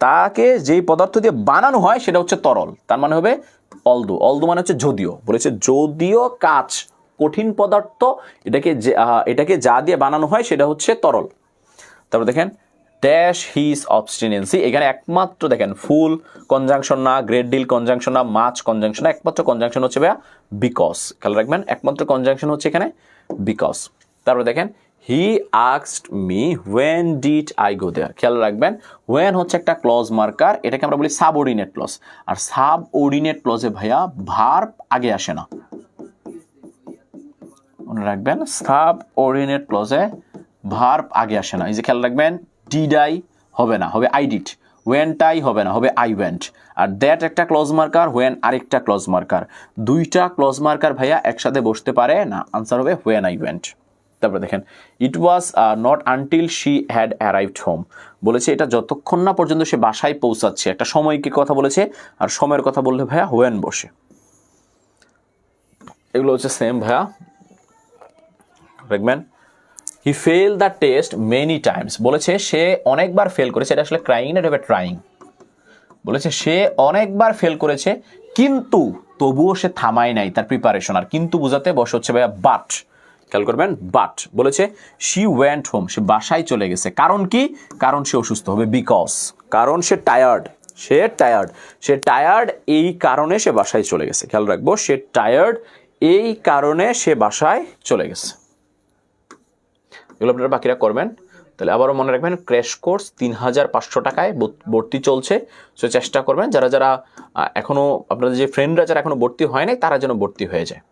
তাকে যেই পদার্থ দিয়ে বানানো হয় সেটা হচ্ছে তরল, তার মানে হবে অলদো। অলদো মানে হচ্ছে যদিও। বলেছে যদিও কাঁচ কঠিন পদার্থ, এটাকে যা দিয়ে বানানো হয় সেটা হচ্ছে তরল। তারপর দেখেন ড্যাশ হিজ অবস্টিনেন্সি, এখানে একমাত্র দেখেন ফুল কনজাংশন না, গ্রেট ডিল কনজাংশন না, মাছ কনজাংশন না, একমাত্র কনজাংশন হচ্ছে ভাইয়া বিকজ। খেয়াল রাখবেন একমাত্র কনজাংশন হচ্ছে এখানে বিকজ। তারপর দেখেন he asked me when did I go there. খেয়াল রাখবেন হোয়েন হচ্ছে একটা ক্লজ মার্কার, এটাকে আমরা বলি সাবঅর্ডিনেট ক্লজ। আর সাবঅর্ডিনেট ক্লজে ভাইয়া ভার্ব আগে আসে না, মনে রাখবেন সাবঅর্ডিনেট ক্লজে ভার্ব আগে আসে না। এই যে খেয়াল রাখবেন ডিড আই হবে না, হবে আই ডিড। ওয়েন্ট আই হবে না, হবে আই ওয়েন্ট। আর দ্যাট একটা ক্লজ মার্কার, হোয়েন আরেকটা ক্লজ মার্কার। দুইটা ক্লজ মার্কার ভাইয়া একসাথে বসতে পারে না, আনসার হবে হোয়েন আই ওয়েন্ট। তারপরে দেখেন it was not until she had arrived home. বলেছে এটা যতক্ষণ না পর্যন্ত সে বাসায় পৌঁছাচ্ছে, একটা সময়কে কথা বলেছে, আর সময়ের কথা বললে ভাইয়া হোয়েন বসে। এগুলো হচ্ছে সেম ভাইয়া দেখবেন। He fail the test many times. বলেছে সে অনেকবার ফেল করেছে, এটা আসলে ক্রাইং না, এটা হবে ট্রাইং। বলেছে সে অনেকবার ফেল করেছে কিন্তু তবুও সে থামায় নাই তার প্রিপারেশন। আর কিন্তু বুঝাতে বসে হচ্ছে ভাইয়া বাট। খেয়াল করবেন বাট। বলেছে শি ওয়েন্ট হোম, সে বাসায় চলে গেছে। কারণ কি? কারণ সে অসুস্থ, হবে বিকজ। কারণ সে টায়ার্ড, সে টায়ার্ড এই কারণে সে বাসায় চলে গেছে। খেয়াল রাখবো সে টায়ার্ড এই কারণে সে বাসায় চলে গেছে। এগুলো আপনারা বাকিরা করবেন। তাহলে আবারও মনে রাখবেন ক্র্যাশ কোর্স 3500 টাকায় ভর্তি চলছে। সো চেষ্টা করবেন যারা যারা এখনও আপনাদের যে ফ্রেন্ডরা যারা এখনও ভর্তি হয় নাই তারা যেন ভর্তি হয়ে যায়।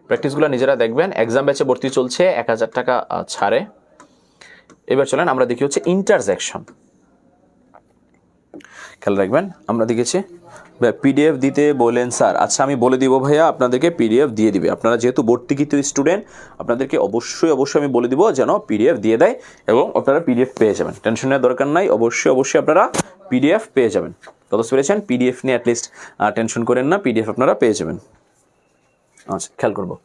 প্র্যাকটিসগুলো নিজেরা দেখবেন। এক্সাম ব্যাচে ভর্তি চলছে, 1000 টাকা ছাড়ে। এবার চলেন আমরা দেখি হচ্ছে ইন্টারজেকশন। খেয়াল রাখবেন আমরা দেখেছি পিডিএফ দিতে বলেন স্যার। আচ্ছা আমি বলে দিব ভাইয়া, আপনাদেরকে পিডিএফ দিয়ে দিবে। আপনারা যেহেতু ভর্তিকৃত স্টুডেন্ট, আপনাদেরকে অবশ্যই আমি বলে দিব যেন পিডিএফ দিয়ে দেয় এবং আপনারা পিডিএফ পেয়ে যাবেন। টেনশন নেওয়ার দরকার নাই, অবশ্যই আপনারা পিডিএফ পেয়ে যাবেন। কত পেরেছেন? পিডিএফ নিয়ে অ্যাটলিস্ট টেনশন করেন না, পিডিএফ আপনারা পেয়ে যাবেন। আচ্ছা খেয়াল করবো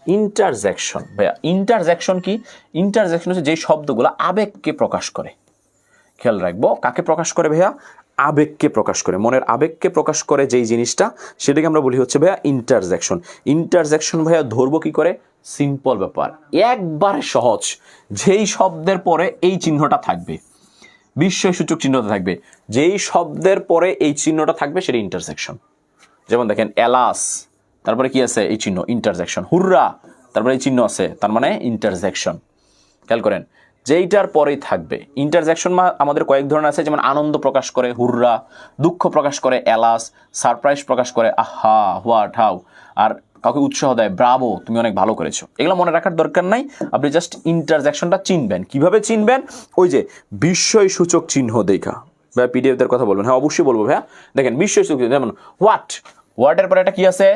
ইন্টারজেকশন। ভাইয়া ইন্টারজেকশন কি? ইন্টারজেকশন হচ্ছে যেই শব্দগুলো আবেগকে প্রকাশ করে। খেয়াল রাখবো কাকে প্রকাশ করে ভাইয়া? আবেগকে প্রকাশ করে, মনের আবেগকে প্রকাশ করে যেই জিনিসটা, সেটাকে আমরা বলি হচ্ছে ভাইয়া ইন্টারজেকশন। ইন্টারজেকশন ভাইয়া ধরবো কি করে? সিম্পল ব্যাপার, একবারে সহজ। যেই শব্দের পরে এই চিহ্নটা থাকবে, বিস্ময়সূচক চিহ্নটা থাকবে, যেই শব্দের পরে এই চিহ্নটা থাকবে সেটা ইন্টারজেকশন। যেমন দেখেন এলাস, তারপরে কি আছে? এই চিহ্ন, ইন্টারজেকশন। হুররা, তারপরে এই চিহ্ন আছে, তার মানে ইন্টারজেকশন। খেয়াল করেন যেইটার পরেই থাকবে ইন্টারজেকশন। আমাদের কয়েক ধরনের আছে, যেমন আনন্দ প্রকাশ করে হুররা, দুঃখ প্রকাশ করে এলাস, সারপ্রাইজ প্রকাশ করে আহা, হোয়াট, হাউ, আর কাউকে উৎসাহ দেয় ব্রাভো, তুমি অনেক ভালো করেছো। এগুলো মনে রাখার দরকার নাই, আপনি জাস্ট ইন্টারজেকশনটা চিনবেন। কিভাবে চিনবেন? ওই যে বিস্ময়সূচক চিহ্ন দেখা। ভাইয়া পিডিএফদের কথা বলবেন? হ্যাঁ অবশ্যই বলবো ভাইয়া। দেখেন বিস্ময়সূচক, যেমন হোয়াট, ওয়ার্ডের পরে একটা কি আছে?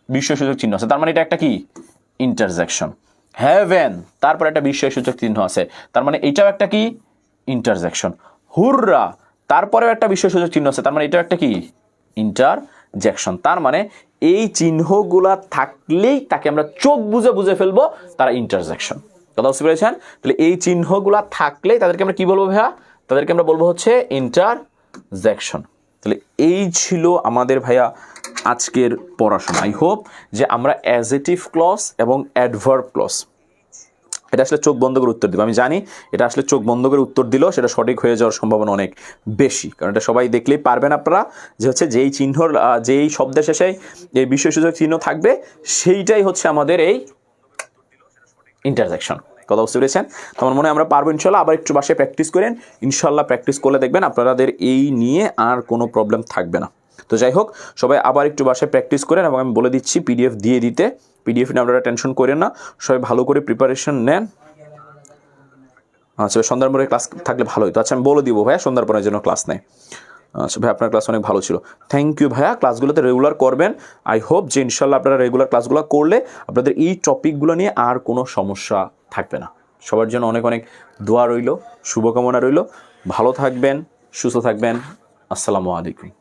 বিস্ময়সূচক চিহ্ন আছে, তার মানে এটা একটা কি? ইন্টারজেকশন। হেভেন, তারপর একটা বিস্ময়সূচক চিহ্ন আছে, তার মানে এটাও একটা কি? ইন্টারজেকশন। হুররা, তারপরেও একটা বিস্ময়সূচক চিহ্ন আছে, তার মানে এটাও একটা কি? ইন্টারজেকশন। তার মানে এই চিহ্নগুলা থাকলেই তাকে আমরা চোখ বুঝে ফেলবো, তারা ইন্টারজেকশন। কথা বুঝতে পেরেছেন? তাহলে এই চিহ্নগুলা থাকলেই তাদেরকে আমরা কি বলবো ভাইয়া? তাদেরকে আমরা বলবো হচ্ছে ইন্টারজেকশন। তাহলে এই ছিল আমাদের ভাইয়া আজকের পড়াশোনা। আই হোপ যে আমরা অ্যাজেটিভ ক্লজ এবং অ্যাডভার্ব ক্লজ, এটা আসলে চোখ বন্ধ করে উত্তর দিব। আমি জানি এটা আসলে চোখ বন্ধ করে উত্তর দিলেও সেটা সঠিক হয়ে যাওয়ার সম্ভাবনা অনেক বেশি, কারণ এটা সবাই দেখলেই পারবেন আপনারা, যে হচ্ছে যেই চিহ্নর যেই শব্দের শেষে এই বিস্ময়সূচক চিহ্ন থাকবে সেইটাই হচ্ছে আমাদের এই ইন্টারজেকশন। কথা বুঝতে পেরেছেন? আমার মনে হয় আমরা পারবো ইনশাল্লাহ। আবার একটু বাসায় প্র্যাকটিস করেন, ইনশাল্লাহ প্র্যাকটিস করলে দেখবেন আপনাদের এই নিয়ে আর কোনো প্রবলেম থাকবে না। তো যাই হোক, সবাই আবার একটু বাসায় প্র্যাকটিস করেন এবং আমি বলে দিচ্ছি পিডিএফ দিয়ে দিতে। পিডিএফ নিয়ে আপনারা টেনশন করেন না, সবাই ভালো করে প্রিপারেশন নেন। আচ্ছা সন্ধ্যার পরে ক্লাস থাকলে ভালো হতো। আচ্ছা আমি বলে দিব ভাইয়া সন্ধ্যার পরে যেন ক্লাস নেয়। আচ্ছা ভাই, আপনার ক্লাস অনেক ভালো ছিল। থ্যাংক ইউ ভাইয়া, ক্লাসগুলোতে রেগুলার করবেন। আই হোপ যে ইনশাল্লাহ আপনারা রেগুলার ক্লাসগুলো করলে আপনাদের এই টপিকগুলো নিয়ে আর কোনো সমস্যা থাকবে না। সবার জন্য অনেক অনেক দোয়া রইল, শুভকামনা রইল। ভালো থাকবেন, সুস্থ থাকবেন। আসসালামু আলাইকুম।